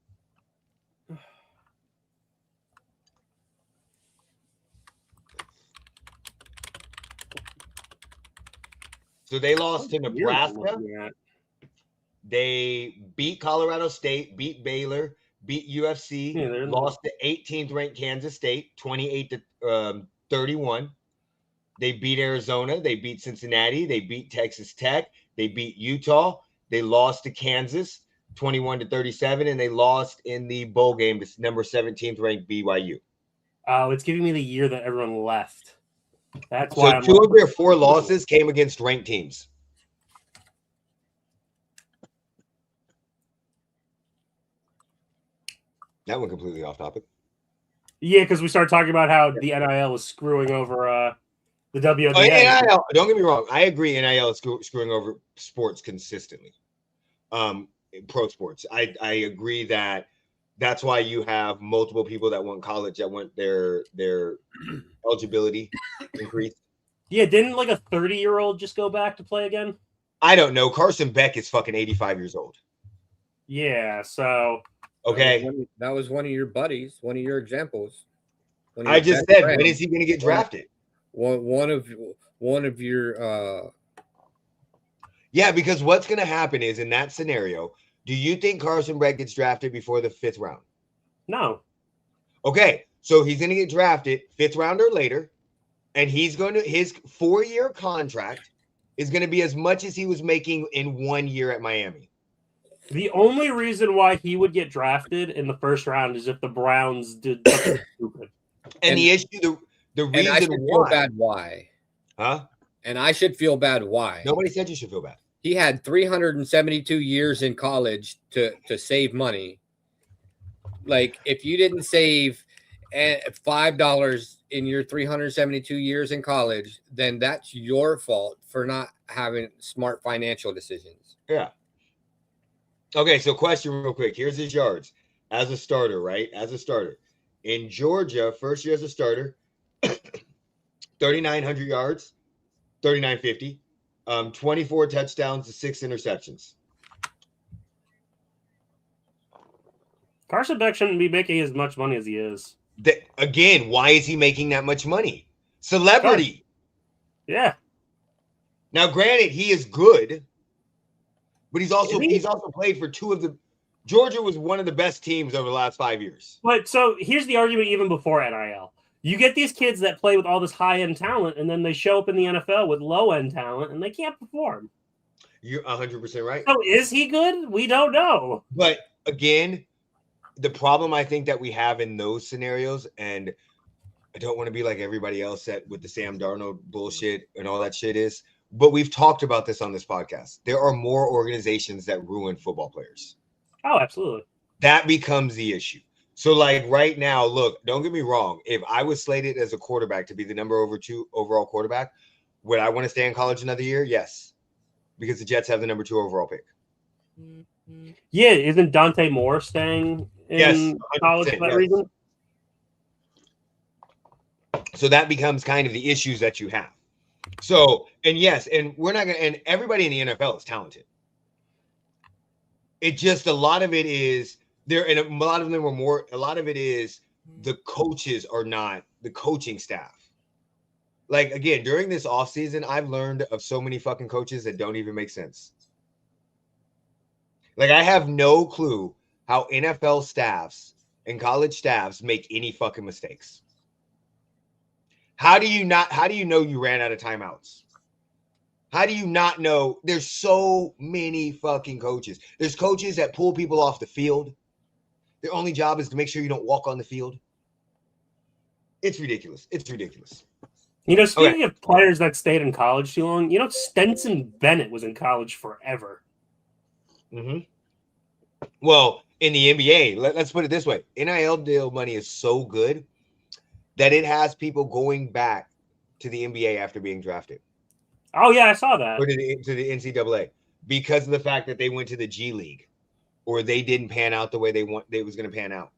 So they lost to Nebraska. They beat Colorado State, beat Baylor, beat UFC, lost to 18th ranked Kansas State, 28-31. They beat Arizona. They beat Cincinnati. They beat Texas Tech. They beat Utah. They lost to Kansas, 21-37, and they lost in the bowl game to number 17th ranked BYU. Oh, it's giving me the year that everyone left. That's why. So 2 of their 4 losses came against ranked teams. That went completely off topic. Yeah, because we started talking about how the NIL was screwing over the WNBA. Oh, NIL, don't get me wrong. I agree NIL is screwing over sports consistently. Pro sports. I agree that's why you have multiple people that want college that want their eligibility increased. Yeah, didn't like a 30-year-old just go back to play again? I don't know. Carson Beck is fucking 85 years old. Yeah, so okay. That was one of your buddies, one of your examples. I just said, when is he going to get drafted? One of your Yeah, because what's going to happen is in that scenario, do you think Carson Beck gets drafted before the 5th round? No. Okay, so he's going to get drafted 5th round or later, and his 4-year contract is going to be as much as he was making in 1 year at Miami. The only reason why he would get drafted in the 1st round is if the Browns did something stupid. And the issue, the reason I should feel bad why. Huh? And I should feel bad why. Nobody said you should feel bad. He had 372 years in college to save money. Like, if you didn't save $5 in your 372 years in college, then that's your fault for not having smart financial decisions. Yeah. Okay, so question real quick. Here's his yards as a starter, right? As a starter. In Georgia, first year as a starter, 3,900 yards, 3,950, 24 touchdowns to 6 interceptions. Carson Beck shouldn't be making as much money as he is. Again, why is he making that much money? Celebrity. Yeah. Now, granted, he is good, but he's also played for 2 of the. Georgia was one of the best teams over the last 5 years. But so here's the argument even before NIL. You get these kids that play with all this high-end talent, and then they show up in the NFL with low-end talent, and they can't perform. You're 100% right. So is he good? We don't know. But again, the problem I think that we have in those scenarios, and I don't want to be like everybody else that with the Sam Darnold bullshit and all that shit is, but we've talked about this on this podcast. There are more organizations that ruin football players. Oh, absolutely. That becomes the issue. So, like right now, look, don't get me wrong. If I was slated as a quarterback to be the number 2 overall quarterback, would I want to stay in college another year? Yes, because the Jets have the number 2 overall pick. Yeah, isn't Dante Moore staying in college for that reason? So that becomes kind of the issues that you have. So, and yes, and we're not going to, and everybody in the NFL is talented. It just, a lot of it is there, and a lot of them are more, a lot of it is the coaches are not the coaching staff. Like, again, during this offseason, I've learned of so many fucking coaches that don't even make sense. Like, I have no clue how NFL staffs and college staffs make any fucking mistakes. How do you know you ran out of timeouts? How do you not know? There's so many fucking coaches. There's coaches that pull people off the field. Their only job is to make sure you don't walk on the field. It's ridiculous. It's ridiculous. You know, speaking of players that stayed in college too long, you know, Stenson Bennett was in college forever. Mm-hmm. Well, in the NBA, let's put it this way: NIL deal money is so good that it has people going back to the NBA after being drafted. Oh yeah, I saw that. Or to the NCAA because of the fact that they went to the G League, or they didn't pan out the way they was going to pan out.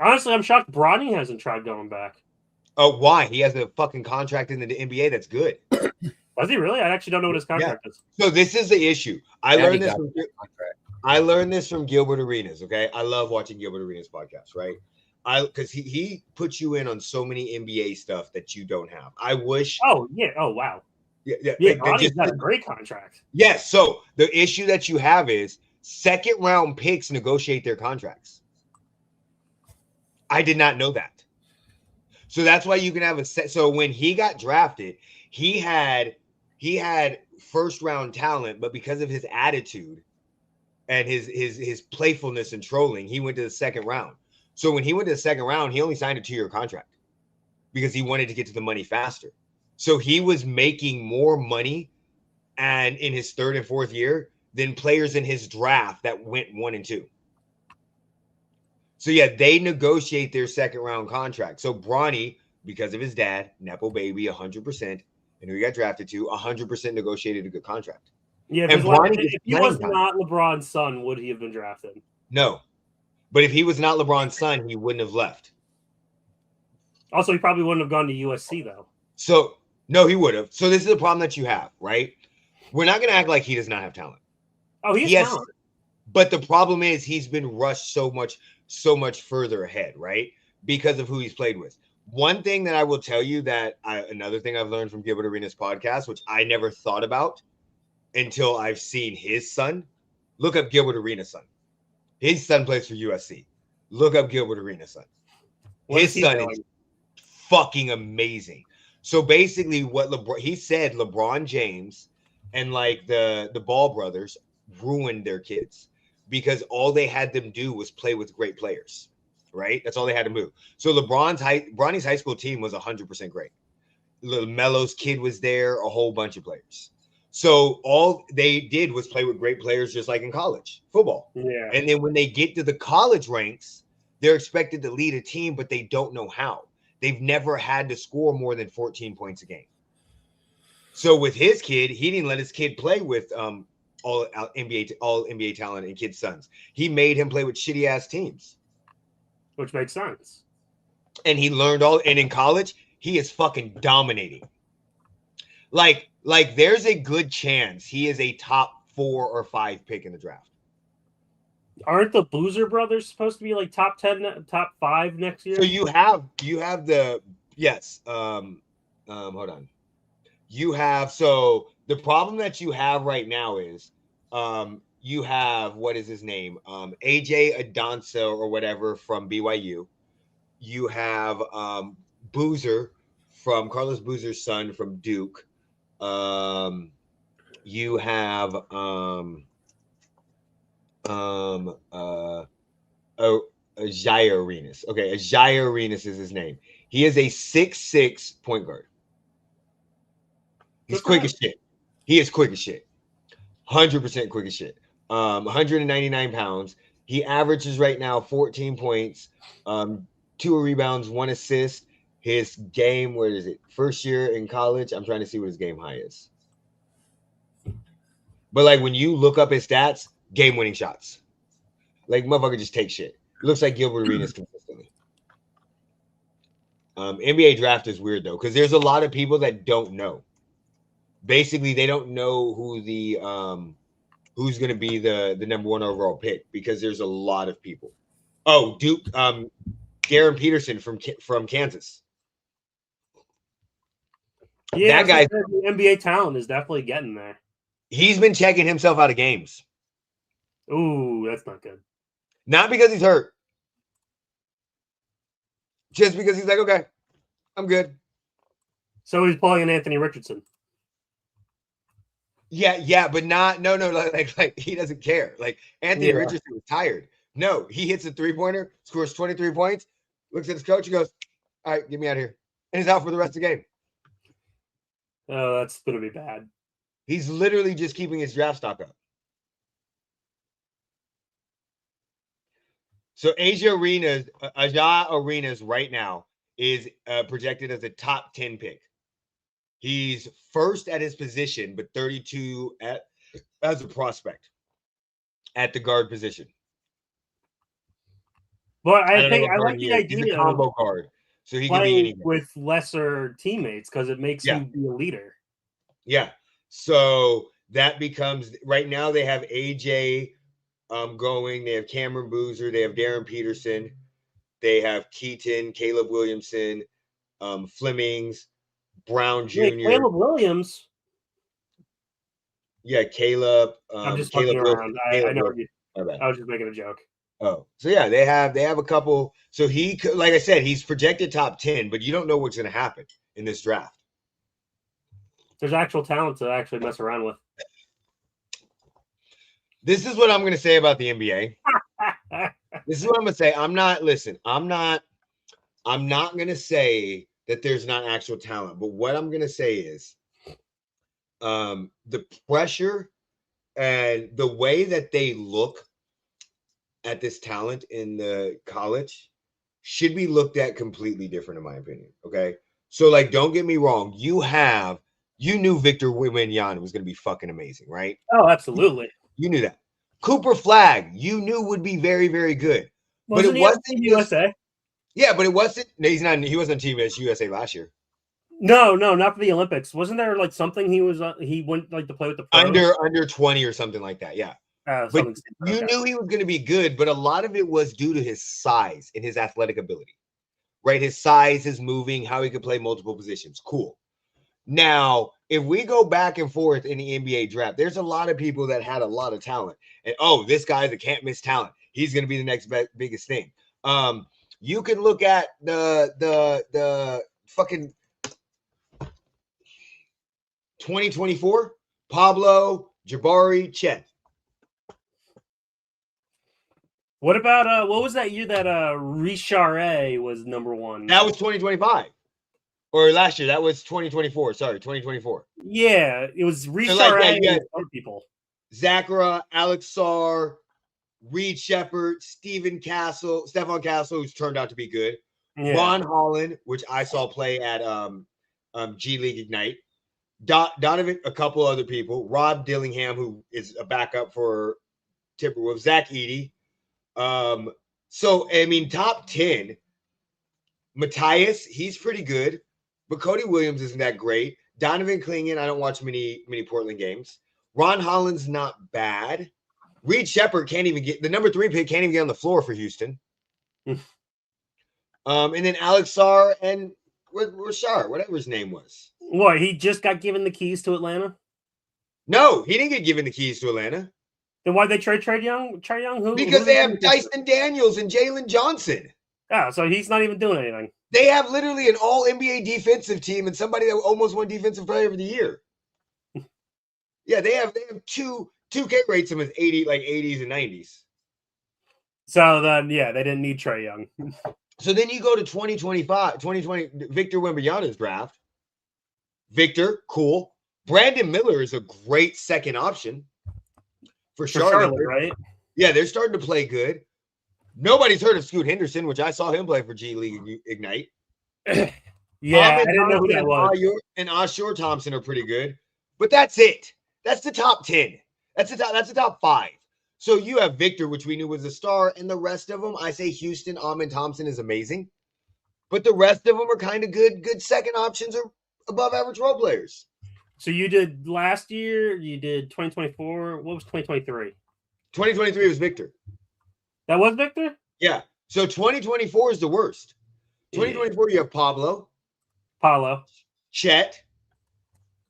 Honestly, I'm shocked Bronny hasn't tried going back. Oh, why? He has a fucking contract in the NBA that's good. Does he really? I actually don't know what his contract is. So this is the issue. I learned this from Gilbert Arenas. Okay, I love watching Gilbert Arenas podcast. Right, because he puts you in on so many NBA stuff that you don't have. I wish. Oh yeah. Oh wow. Yeah. Bronny's got a great contract. Yes. So the issue that you have is second round picks negotiate their contracts. I did not know that. So that's why you can have a set. So when he got drafted, he had first round talent, but because of his attitude and his playfulness and trolling, he went to the second round. So when he went to the second round, he only signed a 2-year contract because he wanted to get to the money faster. So he was making more money and in his third and fourth year than players in his draft that went 1 and 2. So yeah, they negotiate their second round contract. So Bronny, because of his dad, Nepo baby, 100%, and who he got drafted to, 100% negotiated a good contract. Yeah, and if he was not LeBron's son, would he have been drafted? No, but if he was not LeBron's son, he wouldn't have left. Also, he probably wouldn't have gone to USC though. So no, he would have. So this is the problem that you have, right? We're not going to act like he does not have talent. Oh, he has talent. But the problem is he's been rushed so much further ahead, right? Because of who he's played with. One thing that I will tell you another thing I've learned from Gilbert Arenas' podcast, which I never thought about until I've seen his son. Look up Gilbert Arenas' son. His son plays for USC. Look up Gilbert Arenas' son. His son is fucking amazing. So basically what he said LeBron James and like the Ball brothers ruined their kids because all they had them do was play with great players, right? That's all they had to do. So Bronny's high school team was 100% great. Melo's kid was there, a whole bunch of players. So all they did was play with great players, just like in college football. Yeah. And then when they get to the college ranks, they're expected to lead a team, but they don't know how. They've never had to score more than 14 points a game. So with his kid, he didn't let his kid play with all NBA talent and kids' sons. He made him play with shitty ass teams, which makes sense. And he learned and in college, he is fucking dominating. Like there's a good chance he is a top 4 or 5 pick in the draft. Aren't the Boozer brothers supposed to be like top 10, top 5 next year? So you have the yes. Hold on. You have the problem that you have right now is you have what is his name? AJ Adonso or whatever from BYU. You have Boozer from Carlos Boozer's son from Duke. You have Jair Arenas. Okay, Jair Arenas is his name. He is a 6'6" point guard. He's quick as shit. He is quick as shit. 100% quick as shit. 199 pounds. He averages right now 14 points, 2 rebounds, 1 assist. His game, where is it? First year in college. I'm trying to see what his game high is. But like when you look up his stats, game-winning shots. Like motherfucker just takes shit. Looks like Gilbert Arenas consistently. NBA draft is weird though, because there's a lot of people that don't know. Basically, they don't know who the who's going to be the number 1 overall pick because there's a lot of people. Oh, Duke, Garen Peterson from Kansas. Yeah, that guy, the NBA talent is definitely getting there. He's been checking himself out of games. Ooh, that's not good. Not because he's hurt. Just because he's like, okay, I'm good. So he's pulling an Anthony Richardson. Yeah, but not like he doesn't care. Like Anthony Richardson was tired. No, he hits a 3-pointer, scores 23 points, looks at his coach and goes, all right, get me out of here. And he's out for the rest of the game. Oh, that's gonna be bad. He's literally just keeping his draft stock up. So Aja Arenas right now is projected as a top 10 pick. He's first at his position, but 32 as a prospect at the guard position. But I think I like the idea. He's a combo guard, so he can be anything with lesser teammates because it makes you be a leader. Yeah. So that becomes right now. They have AJ going. They have Cameron Boozer. They have Darren Peterson. They have Keaton, Caleb Williamson, Flemings, Brown Jr. Wait, Caleb Williams. Yeah, Caleb. I'm just fucking around. I know. I was just making a joke. Oh, so yeah, they have a couple. So he, like I said, he's projected top 10, but you don't know what's going to happen in this draft. There's actual talent to actually mess around with. This is what I'm going to say about the NBA. This is what I'm going to say. I'm not going to say that there's not actual talent, but what I'm going to say is the pressure and the way that they look at this talent in the college should be looked at completely different, in my opinion. Okay. So, like, don't get me wrong. You knew Victor Wembanyama was going to be fucking amazing, right? Oh, absolutely. You knew that. Cooper Flagg, you knew would be very, very good. But it wasn't USA. Yeah, but it wasn't. No, he wasn't on Team USA last year. No, not for the Olympics. Wasn't there like something he went like to play with the pros? Under 20 or something like that? Yeah. But you knew he was going to be good, but a lot of it was due to his size and his athletic ability, right? His size, his moving, how he could play multiple positions. Cool. Now, if we go back and forth in the NBA draft, there's a lot of people that had a lot of talent. And, this guy's a can't miss talent. He's going to be the next biggest thing. You can look at the fucking 2024, Pablo, Jabari, Chet. What about what was that year that Richard was number one? That was 2025. Or last year, that was 2024. Sorry, 2024. Yeah, it was Richard and other people. Zachara, Alex Sarr, Reed Shepard, Stefan Castle, who's turned out to be good. Yeah. Ron Holland, which I saw play at G League Ignite. Donovan, a couple other people. Rob Dillingham, who is a backup for Timberwolves. Zach Edey. So, I mean, top 10. Matthias, he's pretty good. But Cody Williams isn't that great. Donovan Clingan, I don't watch many Portland games. Ron Holland's not bad. Reed Shepard can't even get the number 3 pick, can't even get on the floor for Houston. And then Alex Sarr and Rashard, whatever his name was. What, he just got given the keys to Atlanta? No, he didn't get given the keys to Atlanta. Then why'd they trade Trae Young? Because they have Dyson Daniels and Jalen Johnson. Oh, so he's not even doing anything. They have literally an all-NBA defensive team and somebody that almost won Defensive Player of the Year. Yeah, they have 2K rates him as 80s and 90s. So then, yeah, they didn't need Trae Young. So then you go to 2020 Victor Wembanyama's draft. Victor, cool. Brandon Miller is a great second option for Charlotte, right? Yeah, they're starting to play good. Nobody's heard of Scoot Henderson, which I saw him play for G League Ignite. Yeah, I didn't know who that was. And Ashur Thompson are pretty good, but that's it. That's the top 10. That's the top 5. So you have Victor, which we knew was a star, and the rest of them, I say Houston, Amen Thompson is amazing, but the rest of them are kind of good second options or above average role players. So you did last year, you did 2024. What was 2023? 2023 was Victor. That was Victor? Yeah. So 2024 is the worst. 2024, you have Pablo, Chet,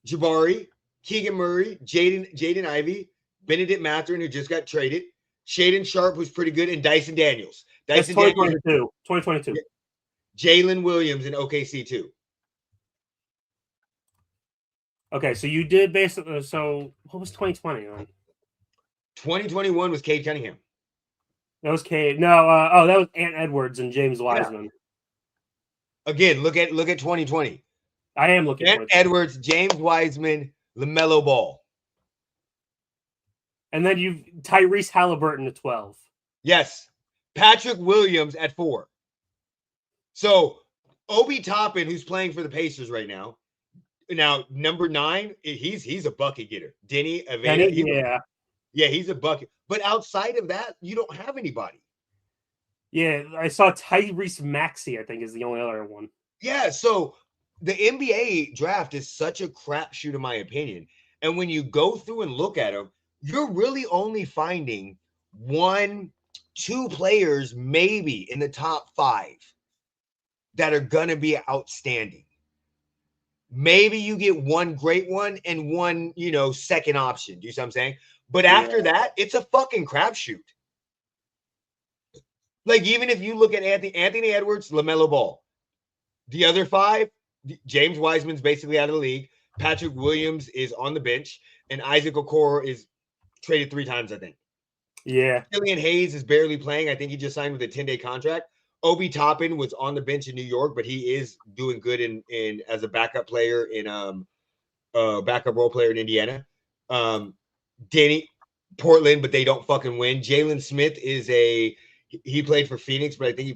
Jabari, Keegan Murray, Jaden Ivey, Benedict Mathurin, who just got traded, Shaedon Sharpe, who's pretty good, and Dyson Daniels. That's 2022. 2022. Jalen Williams in OKC too. Okay, so you did basically. So what was 2020 on? 2021 was Cade Cunningham. That was Cade. No, that was Ant Edwards and James Wiseman. Yeah. Again, look at 2020. I am looking. Ant Edwards, James Wiseman, LaMelo Ball. And then you've Tyrese Halliburton at 12. Yes. Patrick Williams at 4. So Obi Toppin, who's playing for the Pacers right now. Now, number 9, he's a bucket getter. Denny Aveda. Yeah, he's a bucket. But outside of that, you don't have anybody. Yeah, I saw Tyrese Maxey, I think, is the only other one. Yeah, so the NBA draft is such a crapshoot, in my opinion. And when you go through and look at them, you're really only finding 1, 2 players maybe in the top 5 that are going to be outstanding. Maybe you get one great one and one, second option. Do you see what I'm saying? But after that, it's a fucking crapshoot. Like, even if you look at Anthony Edwards, LaMelo Ball, the other 5, James Wiseman's basically out of the league. Patrick Williams is on the bench, and Isaac Okoro is traded 3 times, I think. Yeah. Killian Hayes is barely playing. I think he just signed with a 10-day contract. Obi Toppin was on the bench in New York, but he is doing good in as a backup player in backup role player in Indiana. Danny Portland, but they don't fucking win. Jalen Smith he played for Phoenix, but I think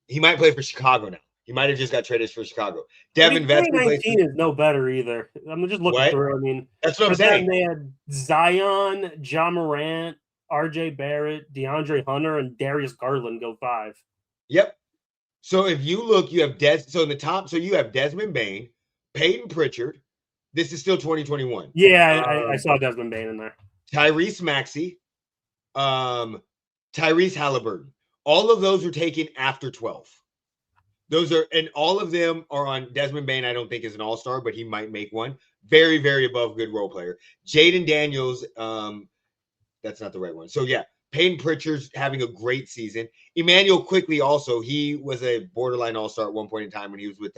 he might play for Chicago now. He might have just got traded for Chicago. Devin Vest 2019 is no better either. I'm just looking through. I mean, that's what I'm saying. They had Zion, Ja Morant, RJ Barrett, DeAndre Hunter, and Darius Garland go 5. Yep. So if you look, you have in the top, so you have Desmond Bane, Peyton Pritchard. This is still 2021. Yeah, I saw Desmond Bane in there. Tyrese Maxey, Tyrese Halliburton. All of those were taken after 12. And all of them are on Desmond Bane. I don't think is an all-star, but he might make one. Very, very above good role player. Jaden Daniels, that's not the right one. So yeah, Peyton Pritchard's having a great season. Emmanuel Quickly also, he was a borderline all-star at one point in time when he was with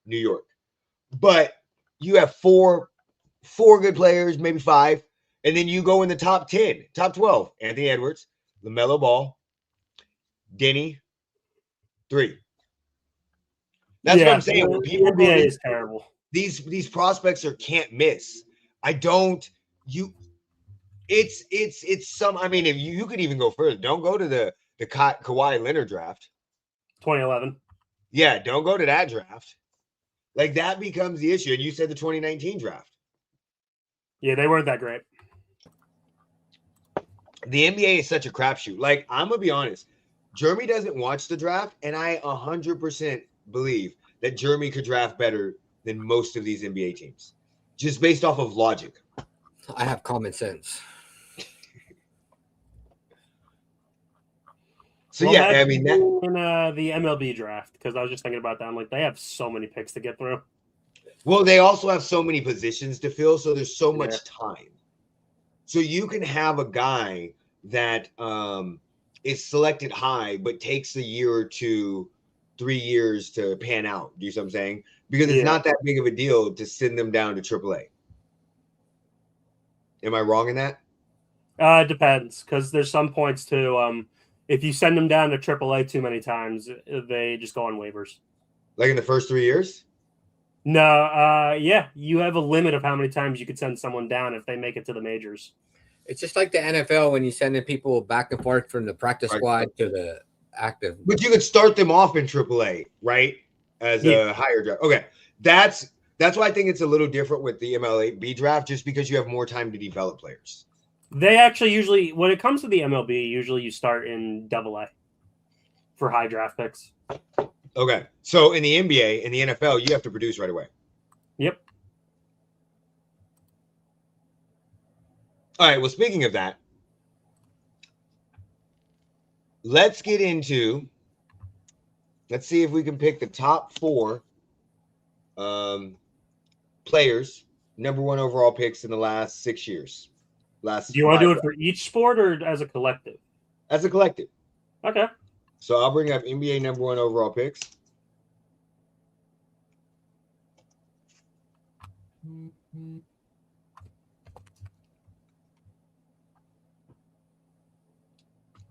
New York. But you have four good players, maybe 5, and then you go in the top 10, top 12. Anthony Edwards, LaMelo Ball, Denny, 3. That's what I'm saying. When people the NBA is terrible. These prospects are can't miss. It's some. I mean, if you could even go further. Don't go to the Kawhi Leonard draft, 2011. Yeah, don't go to that draft. Like, that becomes the issue. And you said the 2019 draft. Yeah, they weren't that great. The NBA is such a crapshoot. Like, I'm gonna be honest. Jeremy doesn't watch the draft, and I 100% believe that Jeremy could draft better than most of these NBA teams, just based off of logic. I have common sense. So yeah, I mean, in the MLB draft, because I was just thinking about that. I'm like, they have so many picks to get through. Well, they also have so many positions to fill, so there's so much time. So you can have a guy that is selected high, but takes a year or 2, 3 years to pan out. Do you see what I'm saying? Because it's not that big of a deal to send them down to AAA. Am I wrong in that? It depends, because there's some points too. If you send them down to AAA too many times, they just go on waivers. Like in the first 3 years? No, you have a limit of how many times you could send someone down if they make it to the majors. It's just like the NFL when you sending people back and forth from the practice squad to the active. But you could start them off in AAA, right? As a higher draft. Okay, that's why I think it's a little different with the MLB draft, just because you have more time to develop players. They actually usually, when it comes to the MLB, usually you start in AA for high draft picks. Okay, so in the NBA, in the NFL, you have to produce right away. Yep. All right, well, speaking of that, let's see if we can pick the top 4 players, number 1 overall picks in the last 6 years. Do you want to do it for each sport or as a collective? As a collective. Okay. So I'll bring up NBA number 1 overall picks.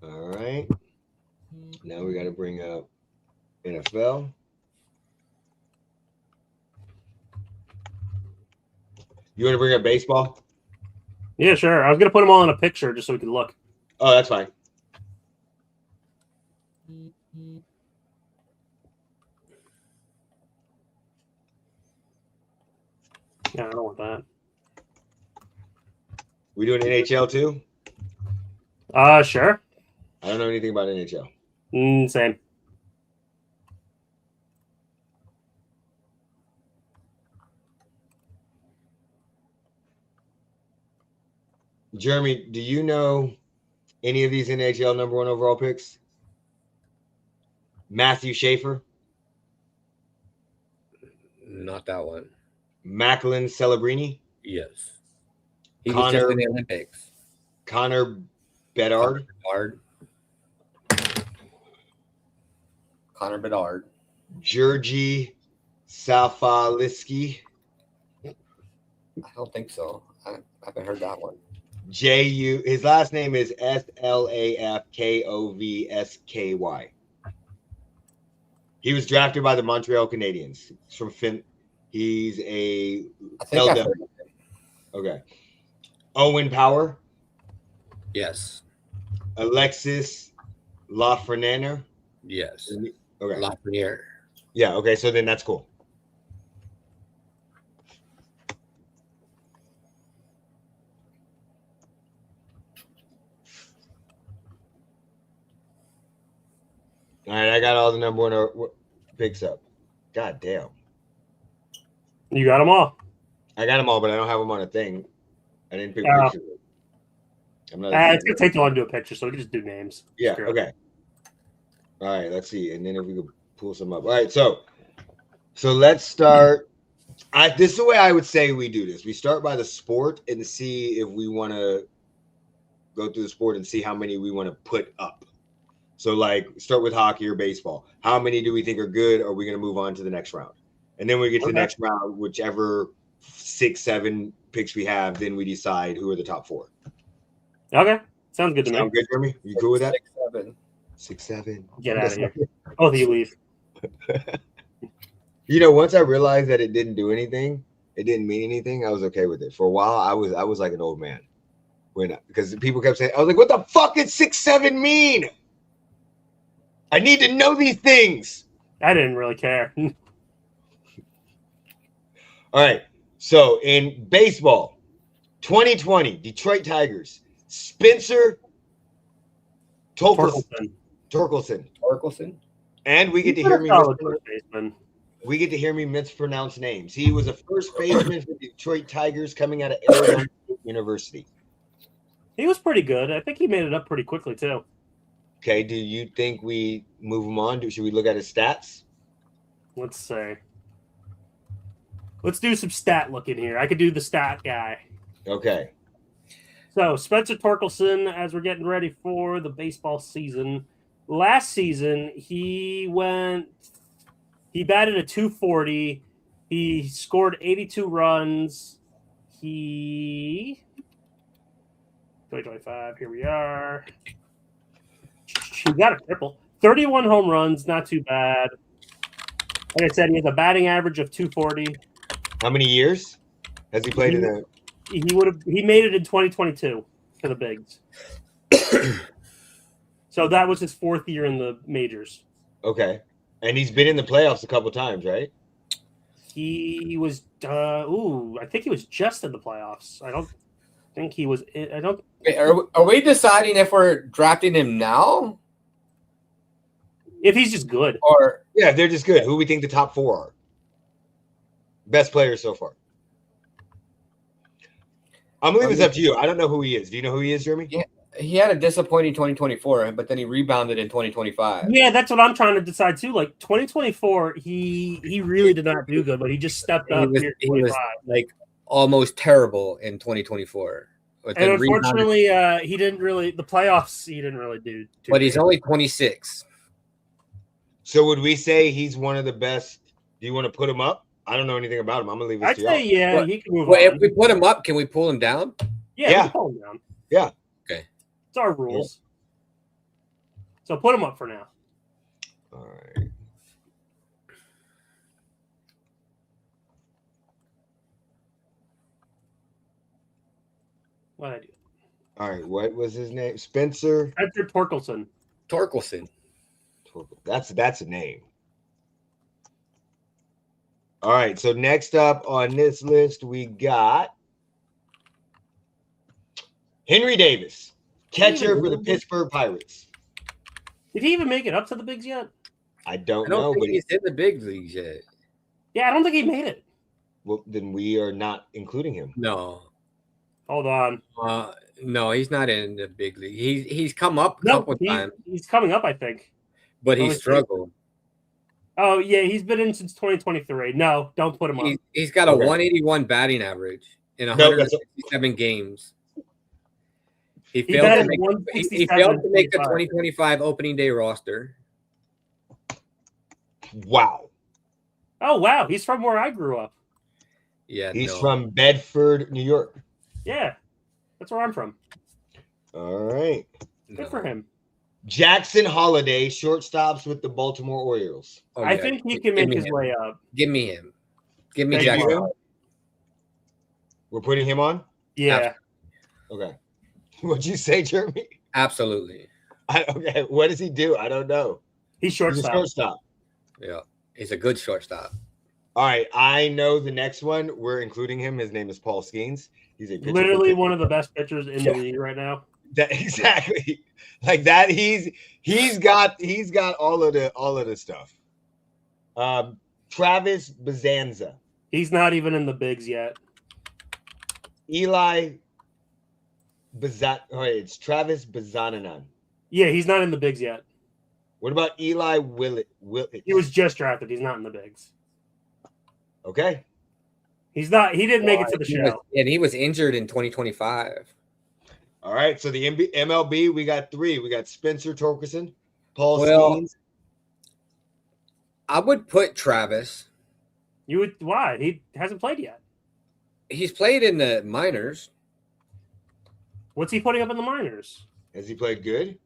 All right. Now we got to bring up NFL. You want to bring up baseball? Yeah, sure. I was going to put them all in a picture just so we could look. Oh, that's fine. Yeah, I don't want that. We doing NHL too? Sure. I don't know anything about NHL. Same. Jeremy, do you know any of these NHL number 1 overall picks? Matthew Schaefer, Not that one. Macklin Celebrini, Yes. He was just in the Olympics. Connor Bedard. Connor Bedard. Georgi Safaliski. I don't think so. I haven't heard that one. His last name is Slafkovsky. He was drafted by the Montreal Canadiens. He's from He's a LW. Okay. Owen Power. Yes. Alexis Lafreniere. Yes. Okay. Lafreniere. Yeah. Okay. So then that's cool. All right, I got all the number 1 picks up. God damn. You got them all. I got them all, but I don't have them on a thing. I didn't pick pictures. It's gonna take too long to do a picture, so we can just do names. Yeah. Okay. All right. Let's see, and then if we could pull some up. All right. So let's start. This is the way I would say we do this. We start by the sport and see if we want to go through the sport and see how many we want to put up. So, like, start with hockey or baseball. How many do we think are good? Or are we going to move on to the next round? And then we get to the next round, whichever 6, 7 picks we have, then we decide who are the top 4. Okay. Sounds good to me. Sound good, Jeremy? You cool with that? 6, 7. 6, 7. Get out of here. Both of you leave. Once I realized that it didn't do anything, it didn't mean anything, I was okay with it. For a while, I was like an old man. Because people kept saying, I was like, what the fuck does 6, 7 mean? I need to know these things. I didn't really care. All right. So in baseball, 2020, Detroit Tigers, Spencer Torkelson. And we get to hear me mispronounce names. He was a first baseman for the Detroit Tigers coming out of Arizona State University. He was pretty good. I think he made it up pretty quickly too. Okay, do you think we move him on? Should we look at his stats? Let's say. Let's do some stat looking here. I could do the stat guy. Okay. So, Spencer Torkelson, as we're getting ready for the baseball season. Last season, he batted a 240. He scored 82 runs. 2025, here we are. He got a triple. 31 home runs, not too bad. Like I said, he has a batting average of 240. How many years has he played in the? He made it in 2022 for the Bigs. So that was his 4th year in the majors. Okay, and he's been in the playoffs a couple times, right? He was. I think he was just in the playoffs. I don't think he was. I don't. Wait, are we deciding if we're drafting him now? If he's just good. Or yeah, they're just good. Who we think the top 4 are? Best players so far. I'm leaving this up to you. I don't know who he is. Do you know who he is, Jeremy? Yeah, he had a disappointing 2024, but then he rebounded in 2025. Yeah, that's what I'm trying to decide too. Like 2024, he really did not do good, but he just stepped up. He was like almost terrible in 2024. And unfortunately, he didn't really the playoffs. He didn't really do. But he's only 26. So would we say he's one of the best? Do you want to put him up? I don't know anything about him. I'm gonna leave this I'd to say y'all. he can move on. on. If we put him up, can we pull him down? Yeah. We can pull him down. Yeah. Okay. It's our rules. So put him up for now. All right. What I do? All right, what was his name? Spencer Torkelson. Torkelson. That's a name. All right, so next up on this list, we got Henry Davis, catcher for the Pittsburgh Pirates. Did he even make it up to the bigs yet? I don't know, think but he's in the big leagues yet. Yeah, I don't think he made it. Well, then we are not including him. No. Hold on. No, he's not in the big league. He's come up a couple times. He's coming up, I think. But he struggled. Oh, yeah, he's been in since 2023. No, don't put him on. He's got a 181 batting average in 167 games. He failed to make the 2025 opening day roster. Wow. Oh, wow. He's from where I grew up. Yeah, he's from Bedford, New York. Yeah, that's where I'm from. All right. Good for him. Jackson Holiday, shortstops with the Baltimore Orioles. I think he can make his way up. Give me him. Give me Jackson. We're putting him on? Yeah. Okay. What'd you say, Jeremy? Absolutely. Okay. What does he do? I don't know. He's shortstop. Yeah. He's a good shortstop. All right. I know the next one. We're including him. His name is Paul Skeens. He's a literally one of the best pitchers in the league right now. Exactly. Like that. He's got all of the stuff. Travis Bazanza. He's not even in the bigs yet. Eli Bazat. Oh, it's Travis Bazananan. Yeah, he's not in the bigs yet. What about Eli Willett? He was just drafted. He's not in the bigs. Okay. He's not. He didn't make it to the show. And he was injured in 2025. All right. So the MLB, we got 3. We got Spencer Torkelson, Paul Skeens. I would put Travis. You would? Why? He hasn't played yet. He's played in the minors. What's he putting up in the minors? Has he played good?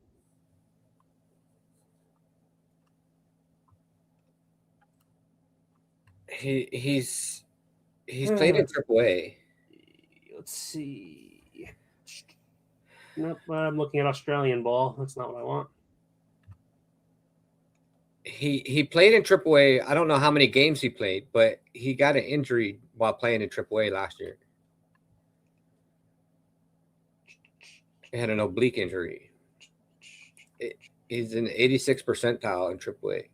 He's played in AAA. Let's see. Nope, I'm looking at Australian ball. That's not what I want. He played in AAA. I don't know how many games he played, but he got an injury while playing in AAA last year. He had an oblique injury. He's an 86th percentile in AAA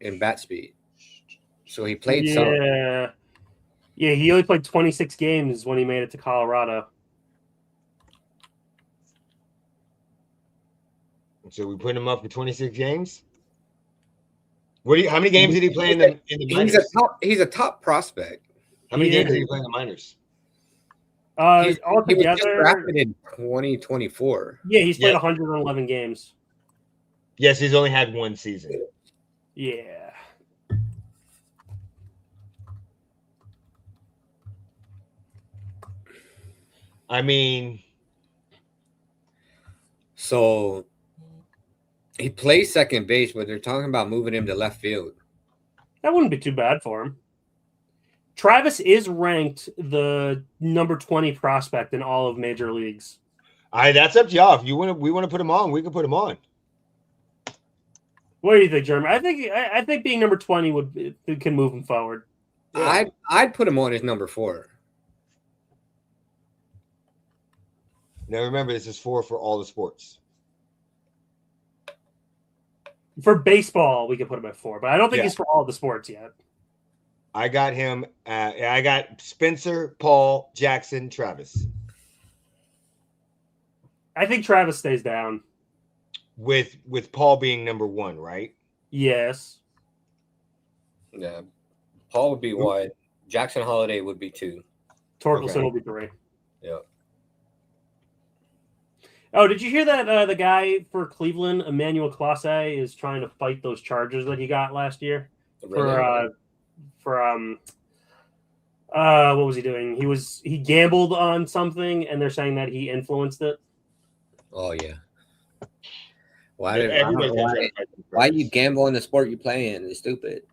in bat speed. So he played some. Yeah, he only played 26 games when he made it to Colorado. So we put him up for 26 games? How many games did he play in the minors? He's a top prospect. How many games did he play in the minors? He was just drafted in 2024. Yeah, he's played 111 games. Yes, he's only had one season. Yeah. I mean, so he plays second base, but they're talking about moving him to left field. That wouldn't be too bad for him. Travis is ranked the number 20 prospect in all of major leagues. That's up to y'all. If we want to put him on, we can put him on. What do you think, Jeremy? I think being number 20 can move him forward. Yeah. I'd put him on as number 4. Now remember, this is 4 for all the sports. For baseball, we can put him at 4, but I don't think he's for all the sports yet. I got him. I got Spencer, Paul, Jackson, Travis. I think Travis stays down. With Paul being number 1, right? Yes. Yeah. Paul would be 1. Jackson Holiday would be 2. Torkelson will be 3. Yeah. Oh, did you hear that the guy for Cleveland, Emmanuel Clase, is trying to fight those charges that he got last year? Really? For what was he doing? He gambled on something, and they're saying that he influenced it. Oh yeah. Why you gamble in the sport you play in? It's stupid.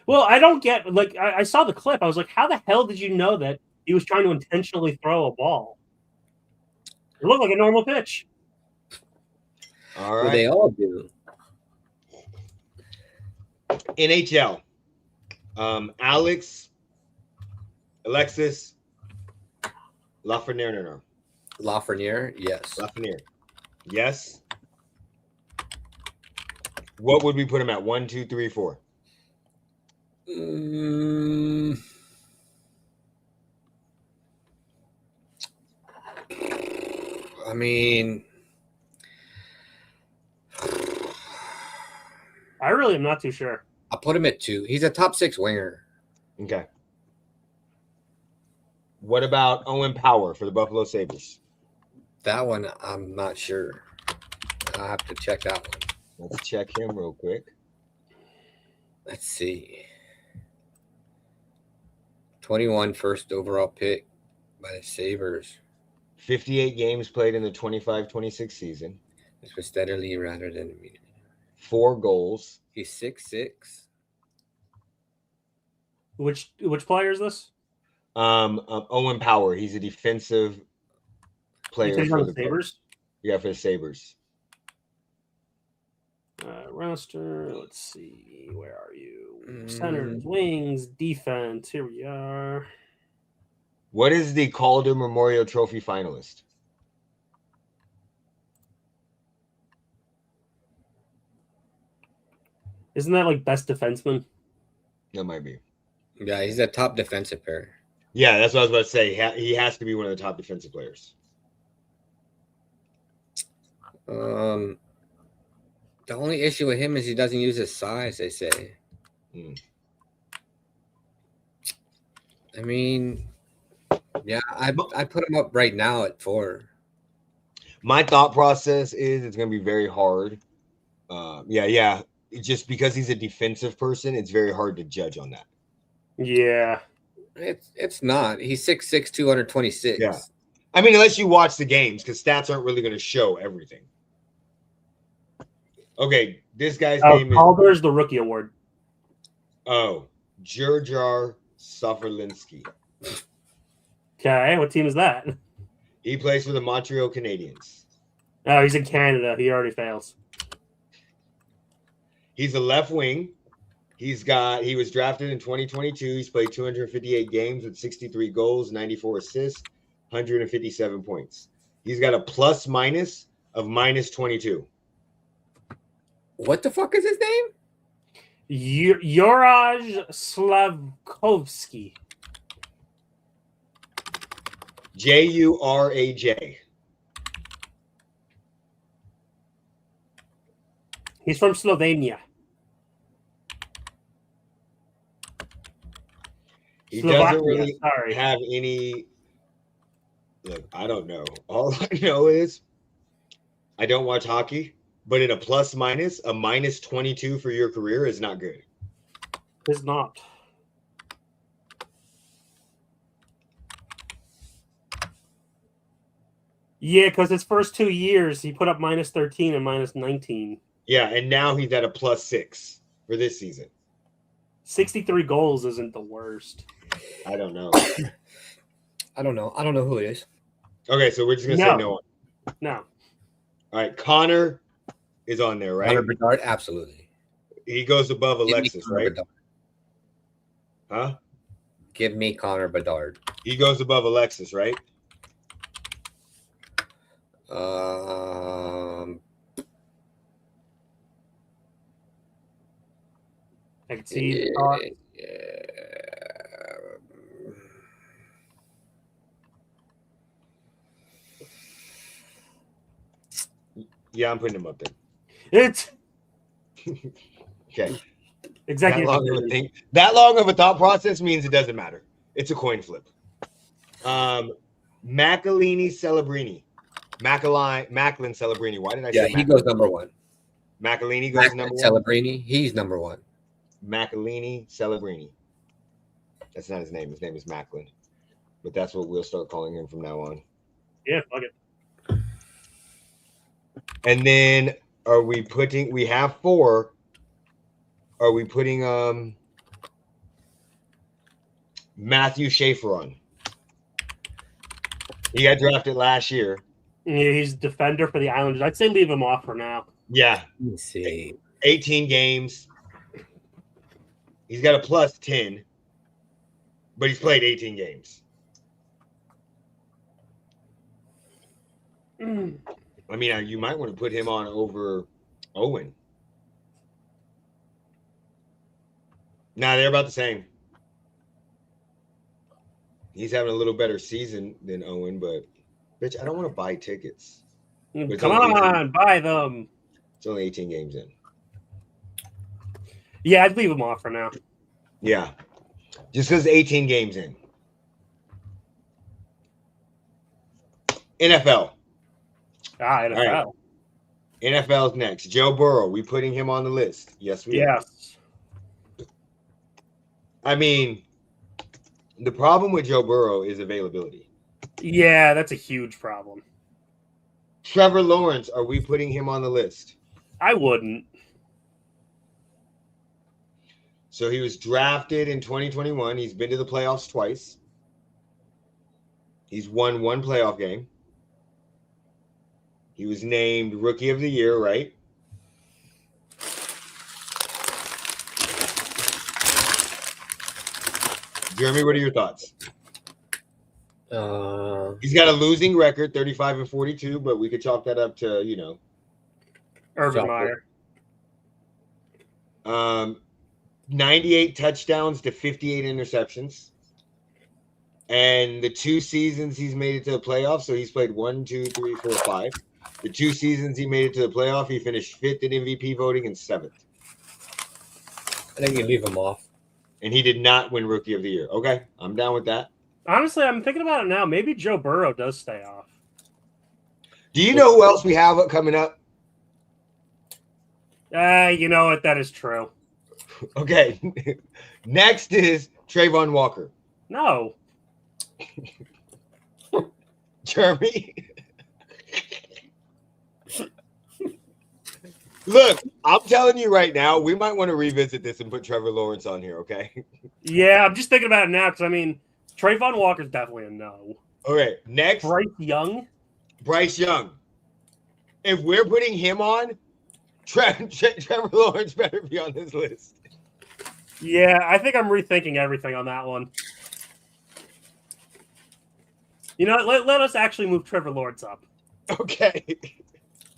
Well, I don't get I saw the clip. I was like, how the hell did you know that he was trying to intentionally throw a ball? It looked like a normal pitch. All right. Well, they all do. NHL. Alexis Lafreniere. Lafreniere, yes. Lafreniere. Yes. What would we put him at? 1, 2, 3, 4. I mean, I really am not too sure. I'll put him at 2. He's a top 6 winger. Okay. What about Owen Power for the Buffalo Sabres? That one, I'm not sure. I'll have to check that one. Let's check him real quick. Let's see. 21 first overall pick by the Sabres. 58 games played in the 25-26 season. This was steadily rather than immediately. 4 goals. He's 6'6". Which player is this? Owen Power. He's a defensive player for the Sabres. Yeah, for the Sabres. Roster. Let's see. Where are you? Centers, wings, defense. Here we are. What is the Calder Memorial Trophy finalist? Isn't that like best defenseman? That might be. Yeah, he's a top defensive player. Yeah, that's what I was about to say. He has to be one of the top defensive players. The only issue with him is he doesn't use his size, they say. I mean, yeah, I put him up right now at 4. My thought process is it's going to be very hard. Yeah. Just because he's a defensive person, it's very hard to judge on that. Yeah. It's not. He's 6'6", 226. Yeah. I mean, unless you watch the games, because stats aren't really going to show everything. Okay, this guy's name is... Calder's the rookie award. Oh, Jurjar Safralinski. Okay, what team is that? He plays for the Montreal Canadiens. Oh, he's in Canada. He already fails. He's a left wing. He was drafted in 2022. He's played 258 games with 63 goals, 94 assists, 157 points. He's got a plus minus of -22. What the fuck is his name? Juraj Slavkovsky. Juraj. He's from Slovenia. He doesn't really have any. Look, I don't know. All I know is I don't watch hockey, but in a plus minus, a -22 for your career is not good. It's not. Yeah, because his first 2 years, he put up -13 and -19. Yeah, and now he's at a +6 for this season. 63 goals isn't the worst. I don't know. I don't know who it is. Okay, so we're just going to say no one. No. All right, Connor is on there, right? Connor Bedard, absolutely. He goes above Alexis, right? Bedard. Huh? Give me Connor Bedard. He goes above Alexis, right? I can see. Yeah, I'm putting him up there. It's okay. Exactly. That long of a thought process means it doesn't matter. It's a coin flip. Macalini Celebrini. Macklin Celebrini. Why did I say Yeah, he goes number 1. Macalini goes number 1. Celebrini, he's number 1. Macalini Celebrini. That's not his name. His name is Macklin. But that's what we'll start calling him from now on. Yeah, fuck it. And then we have 4. Are we putting Matthew Schaefer on? He got drafted last year. Yeah, he's defender for the Islanders. I'd say leave him off for now. Yeah. Let me see. 18 games. He's got a plus 10, but he's played 18 games. I mean, you might want to put him on over Owen. Nah, they're about the same. He's having a little better season than Owen, but bitch, I don't want to buy tickets. Come on, buy them. It's only 18 games in. Yeah, I'd leave him off for now. Yeah. Just because 18 games in. NFL. NFL. Right. NFL's next. Joe Burrow. We putting him on the list? Yes, we are. I mean, the problem with Joe Burrow is availability. Yeah, that's a huge problem. Trevor Lawrence, are we putting him on the list? I wouldn't. So he was drafted in 2021. He's been to the playoffs twice. He's won one playoff game. He was named Rookie of the Year, right? Jeremy, what are your thoughts? He's got a losing record, 35-42, but we could chalk that up to, Urban Meyer. 98 touchdowns to 58 interceptions. And the 2 seasons he's made it to the playoffs, so he's played 1, 2, 3, 4, 5. The 2 seasons he made it to the playoff, he finished 5th in MVP voting and 7th. I think you leave him off. And he did not win Rookie of the Year. Okay, I'm down with that. Honestly, I'm thinking about it now. Maybe Joe Burrow does stay off. Do you know who else we have coming up? You know what? That is true. Okay. Next is Trayvon Walker. No. Jeremy. Look, I'm telling you right now, we might want to revisit this and put Trevor Lawrence on here, okay? Yeah, I'm just thinking about it now because, I mean, Trayvon Walker's definitely a no. Okay, next. Bryce Young. If we're putting him on, Trevor Lawrence better be on this list. Yeah, I think I'm rethinking everything on that one. You know, let us actually move Trevor Lawrence up. Okay.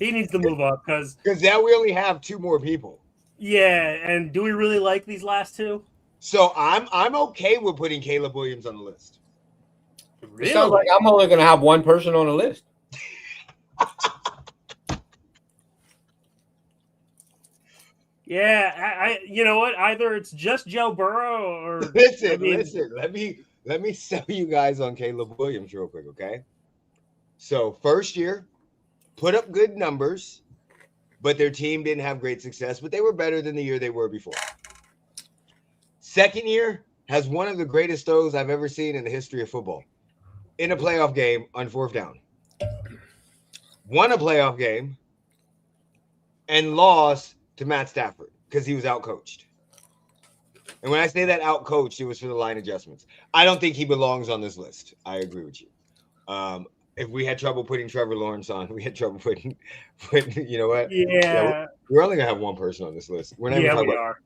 He needs to move up because now we only have 2 more people. Yeah, and do we really like these last 2? So I'm okay with putting Caleb Williams on the list. Really? It sounds like I'm only going to have one person on the list. Yeah, I you know what? Either it's just Joe Burrow or listen. Let me sell you guys on Caleb Williams real quick, okay? So first year, put up good numbers, but their team didn't have great success, but they were better than the year they were before. Second year has one of the greatest throws I've ever seen in the history of football. In a playoff game on 4th down. Won a playoff game and lost to Matt Stafford because he was outcoached. And when I say that outcoached, it was for the line adjustments. I don't think he belongs on this list. I agree with you. If we had trouble putting Trevor Lawrence on, we had trouble putting you know what? Yeah. We're only going to have one person on this list. We're not even talking about.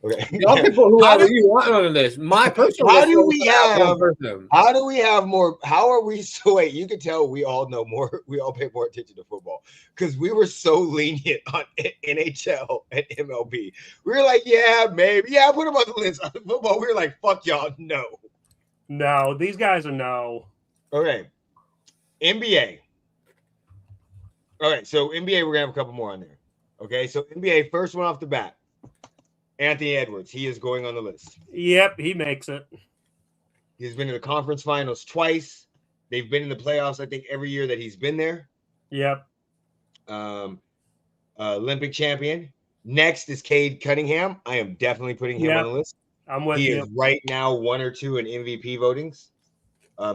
Okay. All people who you want on the list. My personal how do we have more? How are we so wait? You can tell we all know more. We all pay more attention to football because we were so lenient on NHL and MLB. We were like, yeah, maybe, yeah, put them on the list. On football, we were like, fuck y'all, no. These guys are no. Okay, NBA. All right, so NBA, we're gonna have a couple more on there. Okay, so NBA, first one off the bat. Anthony Edwards, he is going on the list. Yep, he makes it. He's been in the conference finals twice. They've been in the playoffs, I think, every year that he's been there. Yep. Olympic champion. Next is Cade Cunningham. I am definitely putting him on the list. I'm with you. He is right now 1 or 2 in MVP votings.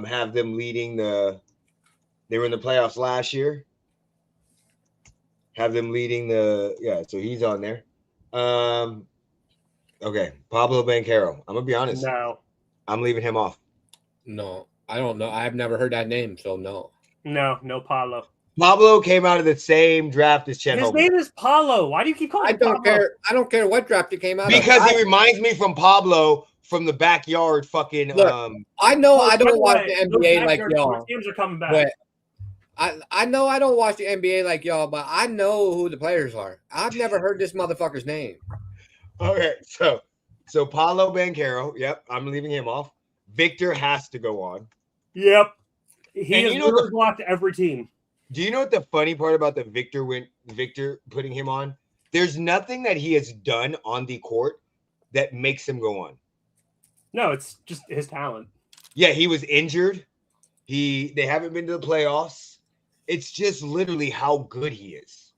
Have them leading they were in the playoffs last year. Have them leading so he's on there. Okay, Pablo Banchero. I'm gonna be honest. No, I'm leaving him off. No, I don't know. I've never heard that name, so no. No Pablo. Pablo came out of the same draft as Chet His Holmgren. name is Paulo. Why do you keep calling him Pablo? I don't care what draft he came out because of. he reminds me from Pablo from the backyard fucking. Look, I know I don't watch the NBA like y'all. Teams are coming back. I know I don't watch the NBA like y'all, but I know who the players are. I've never heard this motherfucker's name. Okay, so Paulo Banchero, yep, I'm leaving him off. Victor has to go on. Yep, he has blocked every team. Do you know what the funny part about the Victor putting him on? There's nothing that he has done on the court that makes him go on. No, it's just his talent. Yeah, he was injured. They haven't been to the playoffs. It's just literally how good he is.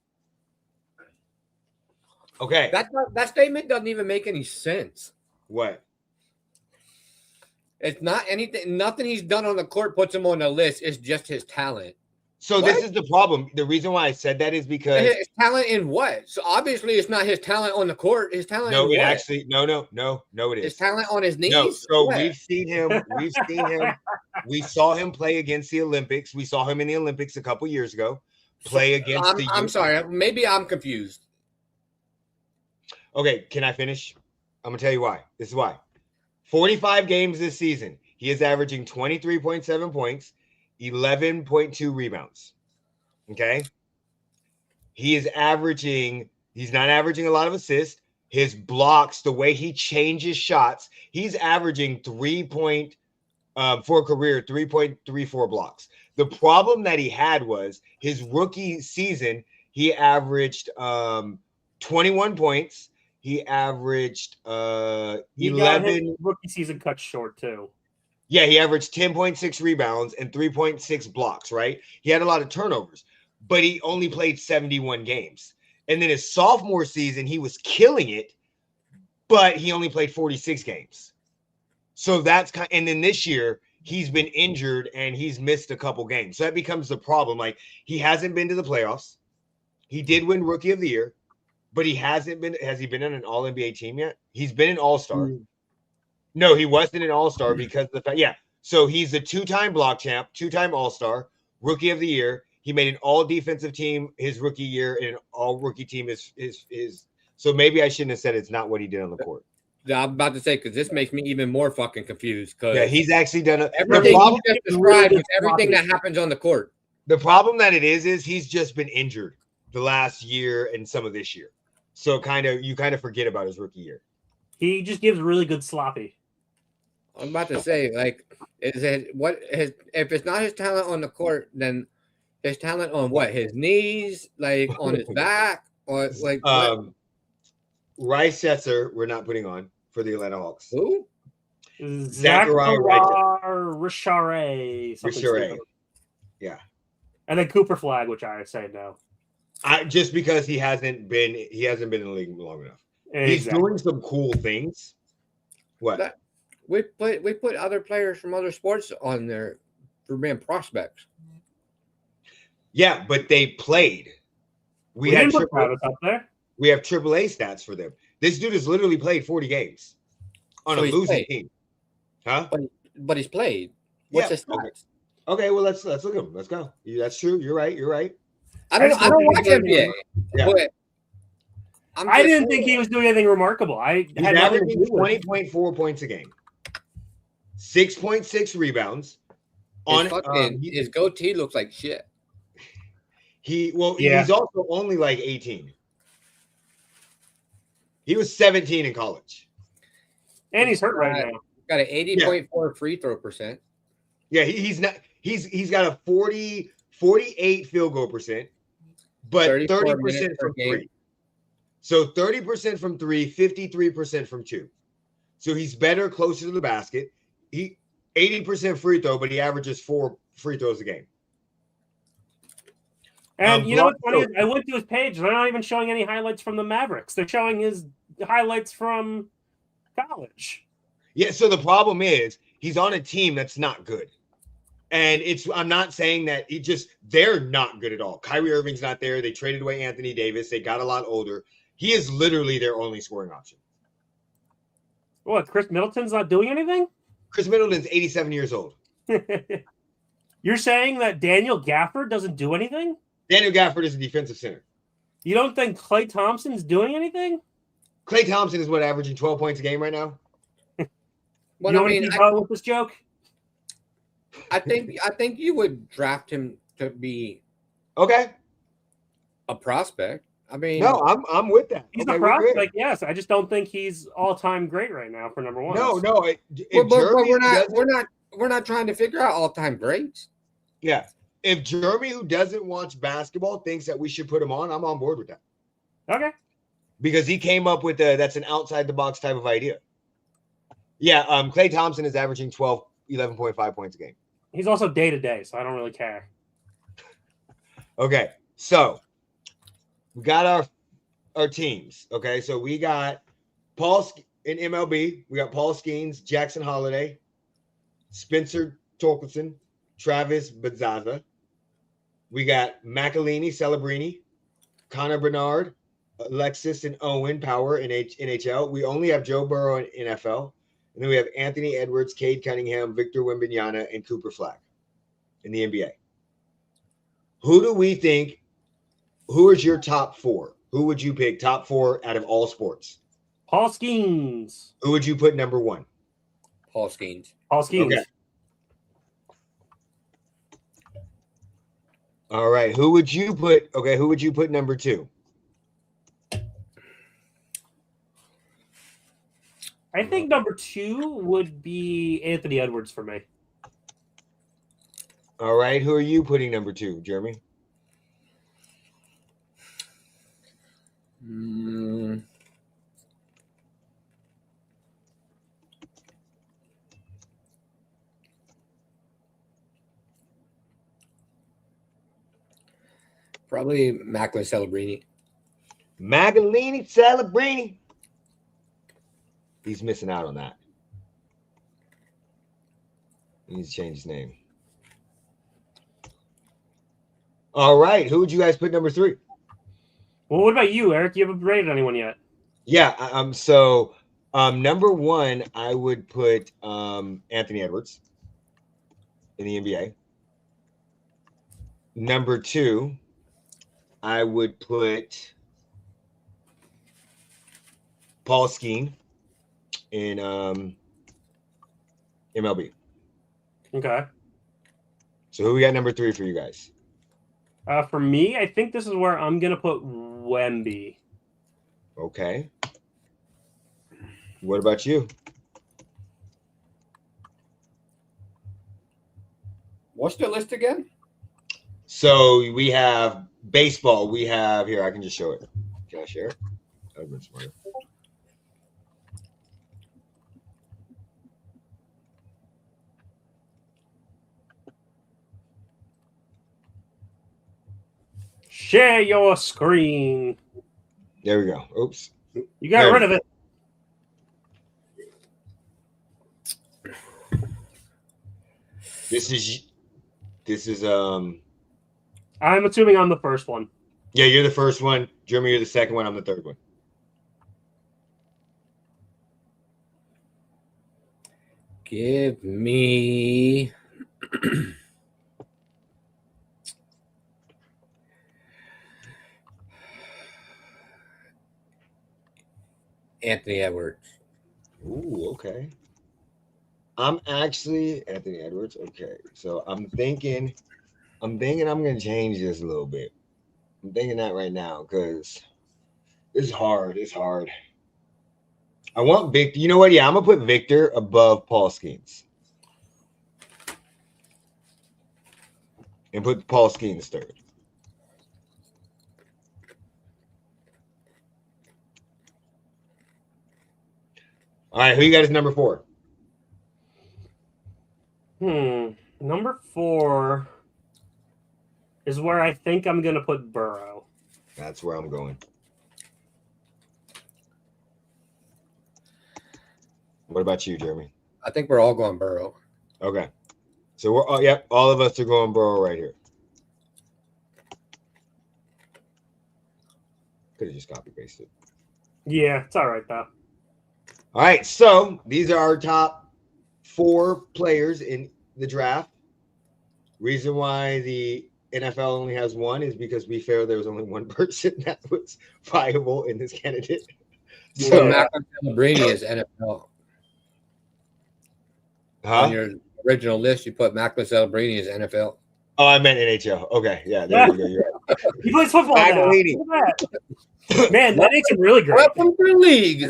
Okay. That statement doesn't even make any sense. What? It's not anything. Nothing he's done on the court puts him on the list. It's just his talent. So this is the problem. The reason why I said that is because his talent in what? So obviously it's not his talent on the court. His talent. No, in it what? actually no, it is. His talent on his knees. No, so what? we've seen him. We saw him play against the Olympics. We saw him in the Olympics a couple years ago. Play against the. I'm sorry. Maybe I'm confused. Okay, can I finish? I'm gonna tell you why. This is why. 45 games this season. He is averaging 23.7 points. 11.2 rebounds. Okay. He's not averaging a lot of assists. His blocks, the way he changes shots, he's averaging for a career 3.34 blocks. The problem that he had was his rookie season, he averaged 21 points. He averaged 11. Rookie season cut short too. Yeah, he averaged 10.6 rebounds and 3.6 blocks, right? He had a lot of turnovers, but he only played 71 games. And then his sophomore season, he was killing it, but he only played 46 games. So and then this year, he's been injured and he's missed a couple games. So that becomes the problem. Like, he hasn't been to the playoffs. He did win Rookie of the Year, but has he been on an All-NBA team yet? He's been an All-Star. No, he wasn't an All-Star because of the fact, yeah. So he's a two-time block champ, two-time All-Star, Rookie of the Year. He made an all-defensive team his rookie year, and an all-rookie team is. So maybe I shouldn't have said it's not what he did on the court. I'm about to say, because this makes me even more fucking confused. Yeah, he's actually done everything he just described with everything that happens on the court. The problem that it is he's just been injured the last year and some of this year. So you kind of forget about his rookie year. He just gives really good sloppy. I'm about to say, like, if it's not his talent on the court, then his talent on what? His knees, like on his back, or like Rice Setzer, we're not putting on for the Atlanta Hawks. Who? Zachariah Richare. Yeah. And then Cooper Flag, which I say no. Just because he hasn't been in the league long enough. Exactly. He's doing some cool things. What? We put other players from other sports on there for being prospects. Yeah, but they played. We have AAA stats for them. This dude has literally played 40 games on a losing team. Huh? But he's played. What's his stats? Okay, well let's look at him. Let's go. That's true. You're right. I don't watch NBA. Yeah. But I didn't think he was doing anything remarkable. He's averaging 20.4 points a game, 6.6 rebounds. His goatee looks like shit. He's also only like 18. He was 17 in college. And he's hurt right now. Got an 80.4 free throw percent. Yeah, he's got a 48 field goal percent, but 30% from three. So 30% from three, 53% from two. So he's better closer to the basket. He 80% free throw, but he averages 4 free throws a game. And you know what's funny? I went to his page. They're not even showing any highlights from the Mavericks. They're showing his highlights from college. Yeah, so the problem is he's on a team that's not good. And I'm not saying that they're not good at all. Kyrie Irving's not there. They traded away Anthony Davis. They got a lot older. He is literally their only scoring option. What, Chris Middleton's not doing anything? Chris Middleton's 87 years old. You're saying that Daniel Gafford doesn't do anything? Daniel Gafford is a defensive center. You don't think Klay Thompson's doing anything? Klay Thompson is averaging 12 points a game right now? Well, you want to keep going with this joke? I think you would draft him to be okay a prospect. I mean, no, I'm with that. He's a prospect, yes. I just don't think he's all-time great right now for number one. No. We're not trying to figure out all-time greats. Yeah. If Jeremy, who doesn't watch basketball, thinks that we should put him on, I'm on board with that. Okay. Because he came up with that's an outside the box type of idea. Yeah, Klay Thompson is averaging 11.5 points a game. He's also day-to-day, so I don't really care. Okay, so we got our teams. Okay, so we got Paul in MLB. We got Paul Skeens, Jackson Holiday, Spencer Torkelson, Travis Bazzaza. We got McElhinney, Celebrini, Connor Bernard, Alexis and Owen Power in NHL. We only have Joe Burrow in NFL. And then we have Anthony Edwards, Cade Cunningham, Victor Wembanyama, and Cooper Flag in the NBA. Who do we think? Who is your top four? Who would you pick top four out of all sports? Paul Skeens. Who would you put number one? Paul Skeens. Paul Skeens. Okay. All right. Who would you put? Okay. Who would you put number two? I think number two would be Anthony Edwards for me. All right. Who are you putting number two, Jeremy? Probably Macklin Celebrini. Magdalene Celebrini. He's missing out on that. He needs to change his name. All right. Who would you guys put number three? Well, what about you, Eric? You haven't rated anyone yet. Yeah. So number one, I would put Anthony Edwards in the NBA. Number two, I would put Paul Skeen in MLB. Okay. So who we got number three for you guys? For me, I think this is where I'm going to put Wemby. Okay. What about you? What's the list again? So we have baseball. We have here. I can just show it. Can I share it? That would have been smarter. Share your screen. There we go. Oops. You got rid of it. This is I'm assuming I'm the first one. Yeah, you're the first one. Jeremy, you're the second one. I'm the third one. Give me Anthony Edwards. Ooh, okay. I'm actually Anthony Edwards. Okay, so I'm thinking I'm going to change this a little bit. I'm thinking that right now because it's hard. It's hard. I want Victor. You know what? Yeah, I'm going to put Victor above Paul Skeens. And put Paul Skeens third. All right, who you got as number four? Number four is where I think I'm going to put Burrow. That's where I'm going. What about you, Jeremy? I think we're all going Burrow. Okay. So we're all of us are going Burrow right here. Could have just copy pasted. Yeah, it's all right though. All right, so these are our top four players in the draft. Reason why the NFL only has one is because, to be fair, there was only one person that was viable in this candidate. So Malcolm Celebrini is NFL. On your original list, you put Malcolm Celebrini as NFL. Oh, I meant NHL. Okay, yeah, there you go. You're right. He plays football now. Man, that makes him really great. Welcome to the league.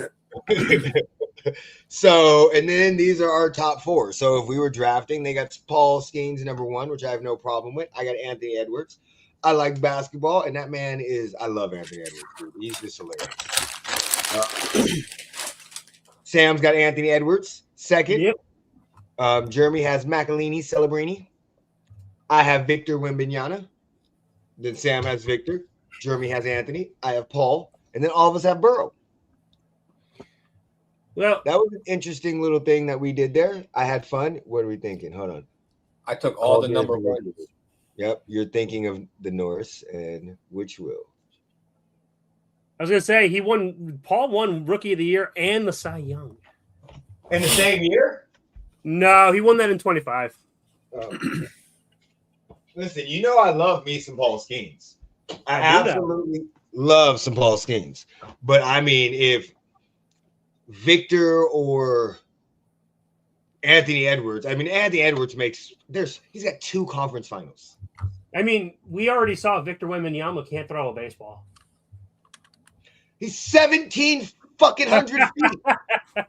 So, and then these are our top 4. So if we were drafting, they got Paul Skeens number 1, which I have no problem with. I got Anthony Edwards. I like basketball, and that man is, I love Anthony Edwards, dude. He's just hilarious. Sam's got Anthony Edwards, second. Yep. Jeremy has Macalini Celebrini. I have Victor Wembanyama. Then Sam has Victor. Jeremy has Anthony. I have Paul. And then all of us have Burrow. Well, that was an interesting little thing that we did there. I had fun. What are we thinking? Hold on. I took all the number 1. Yep. You're thinking of the Norse and which will. I was going to say, Paul won Rookie of the Year and the Cy Young. In the same year? No, he won that in 25. Listen, you know I love me some Paul Skeens. I absolutely love some Paul Skeens. But I mean, if Victor or Anthony Edwards, Anthony Edwards he's got 2 conference finals. I mean, we already saw Victor Wembanyama can't throw a baseball. He's 17 fucking hundred feet. Do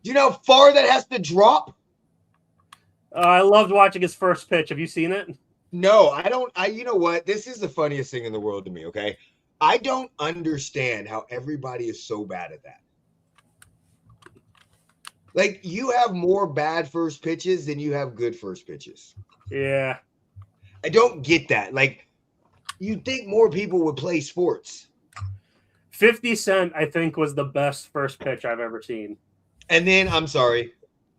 you know how far that has to drop? I loved watching his first pitch. Have you seen it? No, I don't. You know what? This is the funniest thing in the world to me, okay? I don't understand how everybody is so bad at that. Like, you have more bad first pitches than you have good first pitches. Yeah. I don't get that. Like, you'd think more people would play sports. 50 Cent, I think, was the best first pitch I've ever seen. And then, I'm sorry,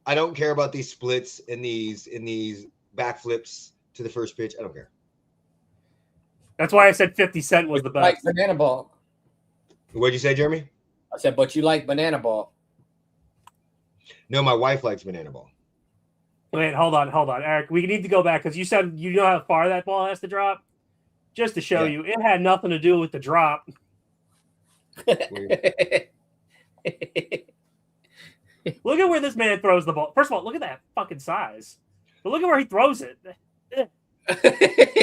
I don't care about these splits and these backflips to the first pitch. I don't care. That's why I said 50 Cent was the best. Like banana ball. What'd you say, Jeremy? I said, but you like banana ball. No, my wife likes banana ball. Wait, hold on, Eric. We need to go back because you said you know how far that ball has to drop. Just to show you, it had nothing to do with the drop. Look at where this man throws the ball. First of all, look at that fucking size. But look at where he throws it.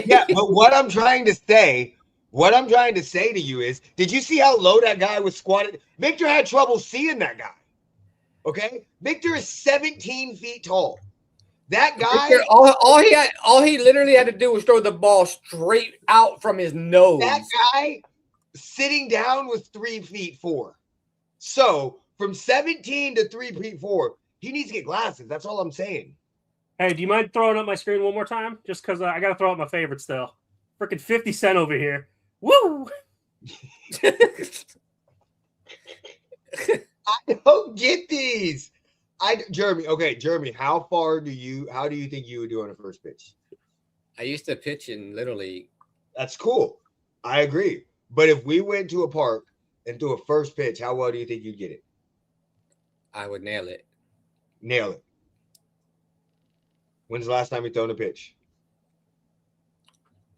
Yeah, but what I'm trying to say to you is, did you see how low that guy was squatted? Victor had trouble seeing that guy. Okay? Victor is 17 feet tall. That guy, Victor, all he literally had to do was throw the ball straight out from his nose. That guy sitting down was 3 feet 4. So from 17 to 3 feet 4, he needs to get glasses. That's all I'm saying. Hey, do you mind throwing up my screen one more time? Just because I got to throw up my favorite still. Freaking 50 Cent over here. Woo! I don't get these. Jeremy, how do you think you would do on a first pitch? I used to pitch in Little League. That's cool. I agree. But if we went to a park and threw a first pitch, how well do you think you'd get it? I would nail it. Nail it. When's the last time you thrown a pitch?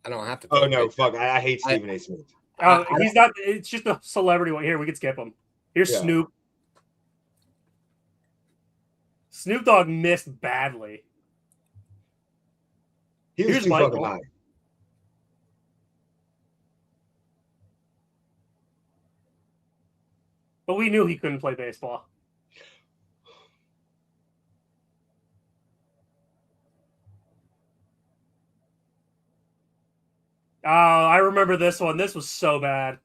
I don't have to. Oh, no. Fuck. I hate Stephen A. Smith. He's not. It's just a celebrity one. Here, we can skip him. Here's Snoop. Snoop Dogg missed badly. He was too fucking high. But we knew he couldn't play baseball. Oh, I remember this one. This was so bad.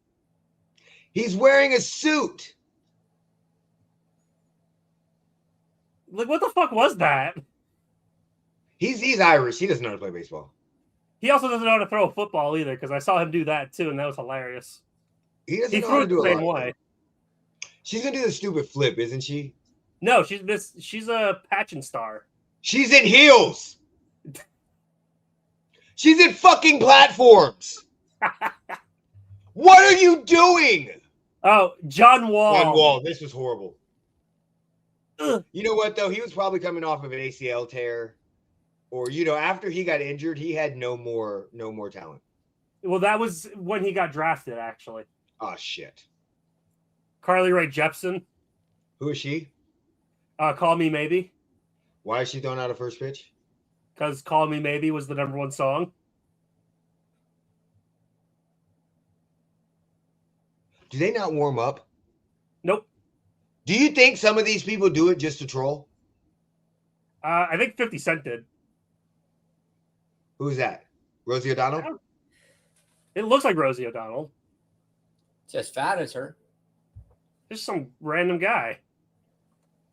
He's wearing a suit. Like, what the fuck was that? He's Irish. He doesn't know how to play baseball. He also doesn't know how to throw a football either, because I saw him do that too, and that was hilarious. He doesn't know how to do the same way. She's gonna do the stupid flip, isn't she? No, she's a pageant star. She's in heels. She's in fucking platforms. What are you doing? Oh, John Wall. John Wall. This was horrible. Ugh. You know what, though? He was probably coming off of an ACL tear. Or after he got injured, he had no more talent. Well, that was when he got drafted, actually. Oh shit. Carly Rae Jepsen. Who is she? Call Me Maybe. Why is she throwing out a first pitch? Because Call Me Maybe was the #1 song. Do they not warm up? Nope. Do you think some of these people do it just to troll? I think 50 Cent did. Who's that? Rosie O'Donnell? It looks like Rosie O'Donnell. It's as fat as her. Just some random guy.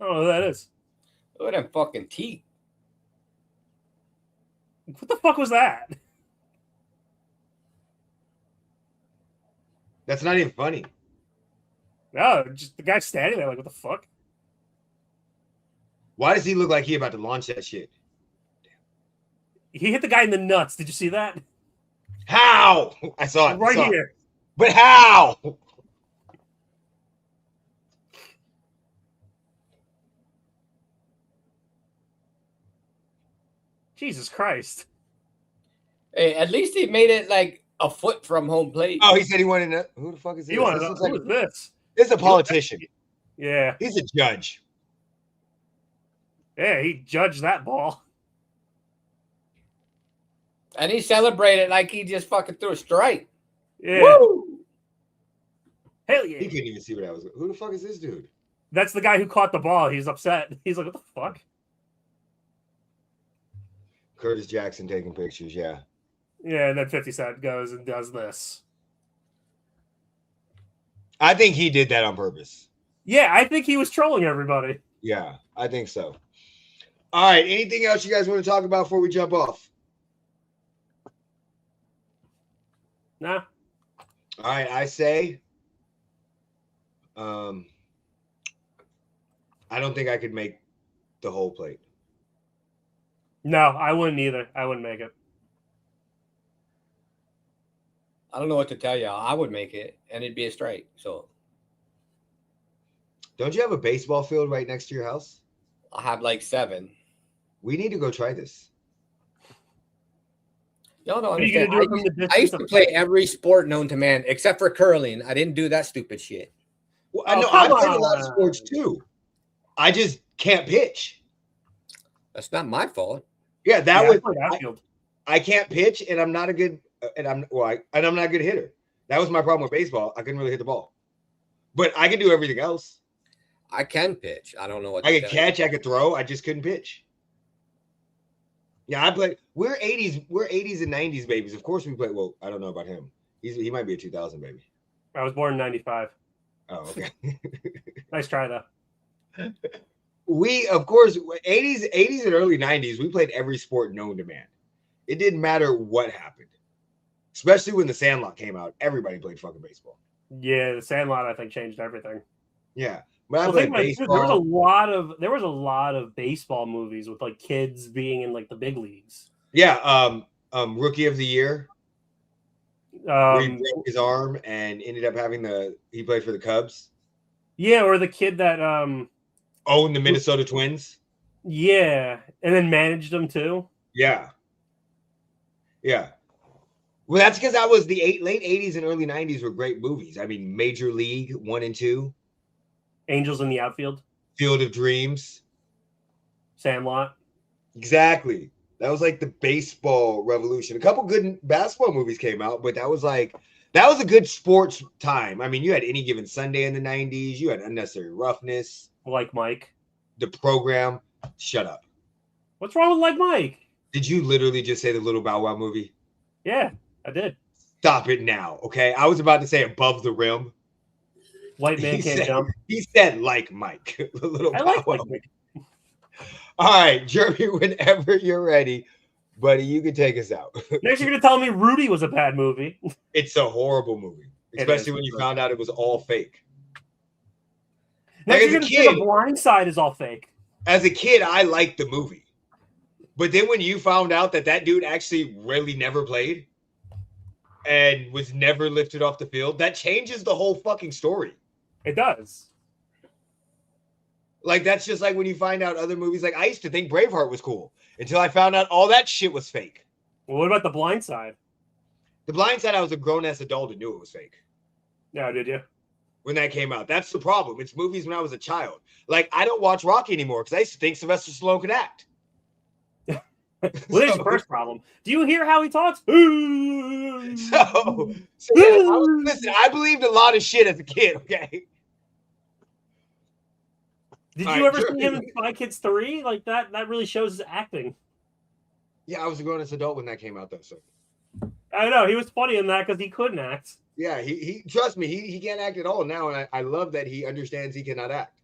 I don't know who that is. Look at them fucking teeth. What the fuck was that? That's not even funny. No, just the guy standing there like, what the fuck? Why does he look like he about to launch that shit? He hit the guy in the nuts. Did you see that? How? I saw it. Right here. But how? Jesus Christ. Hey, at least he made it like a foot from home plate. Oh, he said he wanted to. Who the fuck is this? He wanted to. Who is this? This is a politician. Yeah. He's a judge. Yeah, he judged that ball. And he celebrated like he just fucking threw a strike. Yeah. Woo! Hell yeah. He couldn't even see what I was. Who the fuck is this dude? That's the guy who caught the ball. He's upset. He's like, what the fuck? Curtis Jackson taking pictures, yeah. Yeah, and then 50 Cent goes and does this. I think he did that on purpose. Yeah, I think he was trolling everybody. Yeah, I think so. All right, anything else you guys want to talk about before we jump off? Nah. All right, I say I don't think I could make the whole plate. No, I wouldn't either. I wouldn't make it. I don't know what to tell y'all. I would make it, and it'd be a strike. So, don't you have a baseball field right next to your house? I have like 7. We need to go try this. Y'all don't What are you understand. gonna do from the distance I used to of- play every sport known to man except for curling. I didn't do that stupid shit. Well, Oh, I know come I played a lot of on. sports too. I just can't pitch. That's not my fault. Yeah, that Yeah, was I played outfield. I can't pitch, and I'm not a good I'm not a good hitter. That was my problem with baseball. I couldn't really hit the ball, but I can do everything else. I can pitch. I don't know what I to could tell you. catch, I could throw. I just couldn't pitch. Yeah, I played. We're 80s and 90s babies. Of course we played. Well, I don't know about him. He might be a 2000 baby. I was born in 95. Oh, okay. Nice try, though. We, of course, 80s and early 90s, we played every sport known to man. It didn't matter what happened. Especially when the Sandlot came out, everybody played fucking baseball. Yeah, the Sandlot, I think, changed everything. Yeah. But I Well, played think about it, baseball. there was a lot of baseball movies with like kids being in like the big leagues. Yeah, Rookie of the Year. Where he Um, broke his arm and ended up having he played for the Cubs. yeah, or the kid that Owned the Minnesota Twins. yeah, and then managed them too. Yeah. Yeah. Well, that's because that was the late 80s and early 90s were great movies. I mean, Major League 1 and 2, Angels in the Outfield, Field of Dreams. Sandlot. Exactly. That was like the baseball revolution. A couple good basketball movies came out, but that was a good sports time. I mean, you had Any Given Sunday in the 90s. You had Unnecessary Roughness. Like Mike. The Program. Shut up. What's wrong with Like Mike? Did you literally just say the Little Bow Wow movie? Yeah, I did. Stop it now, okay? I was about to say Above the Rim. White man can't jump. He said Like Mike. The Little I Bow like Wow. Like Mike. All right, Jeremy, whenever you're ready, buddy, you can take us out. Next, you're gonna tell me Rudy was a bad movie. It's a horrible movie, especially when you found out it was all fake. Next, As you're a gonna say kid- The Blind Side is all fake. As a kid, I liked the movie. But then when you found out that dude actually really never played and was never lifted off the field, that changes the whole fucking story. It does. Like, that's just like when you find out other movies. Like, I used to think Braveheart was cool until I found out all that shit was fake. Well, what about The Blind Side? The Blind Side, I was a grown-ass adult and knew it was fake. Yeah, did you? When that came out. That's the problem. It's movies when I was a child. Like, I don't watch Rocky anymore because I used to think Sylvester Stallone could act. Well, there's the first problem. Do you hear how he talks? So yeah, listen, I believed a lot of shit as a kid, okay? Did you ever see him in Spy Kids 3? Like, that really shows his acting. Yeah, I was a grown-ass adult when that came out, though, so. I know, he was funny in that because he couldn't act. Yeah, he trust me, he can't act at all now, and I love that he understands he cannot act.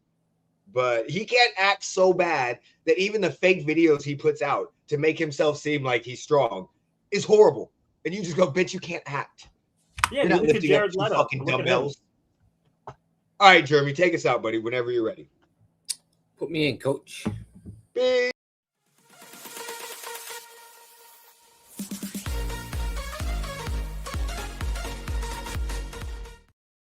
But he can't act so bad that even the fake videos he puts out to make himself seem like he's strong is horrible. And you just go, bitch, you can't act. Yeah, you're not lifting Jared up Leto. fucking dumbbells. All right, Jeremy, take us out, buddy, whenever you're ready. Put me in, coach. Big.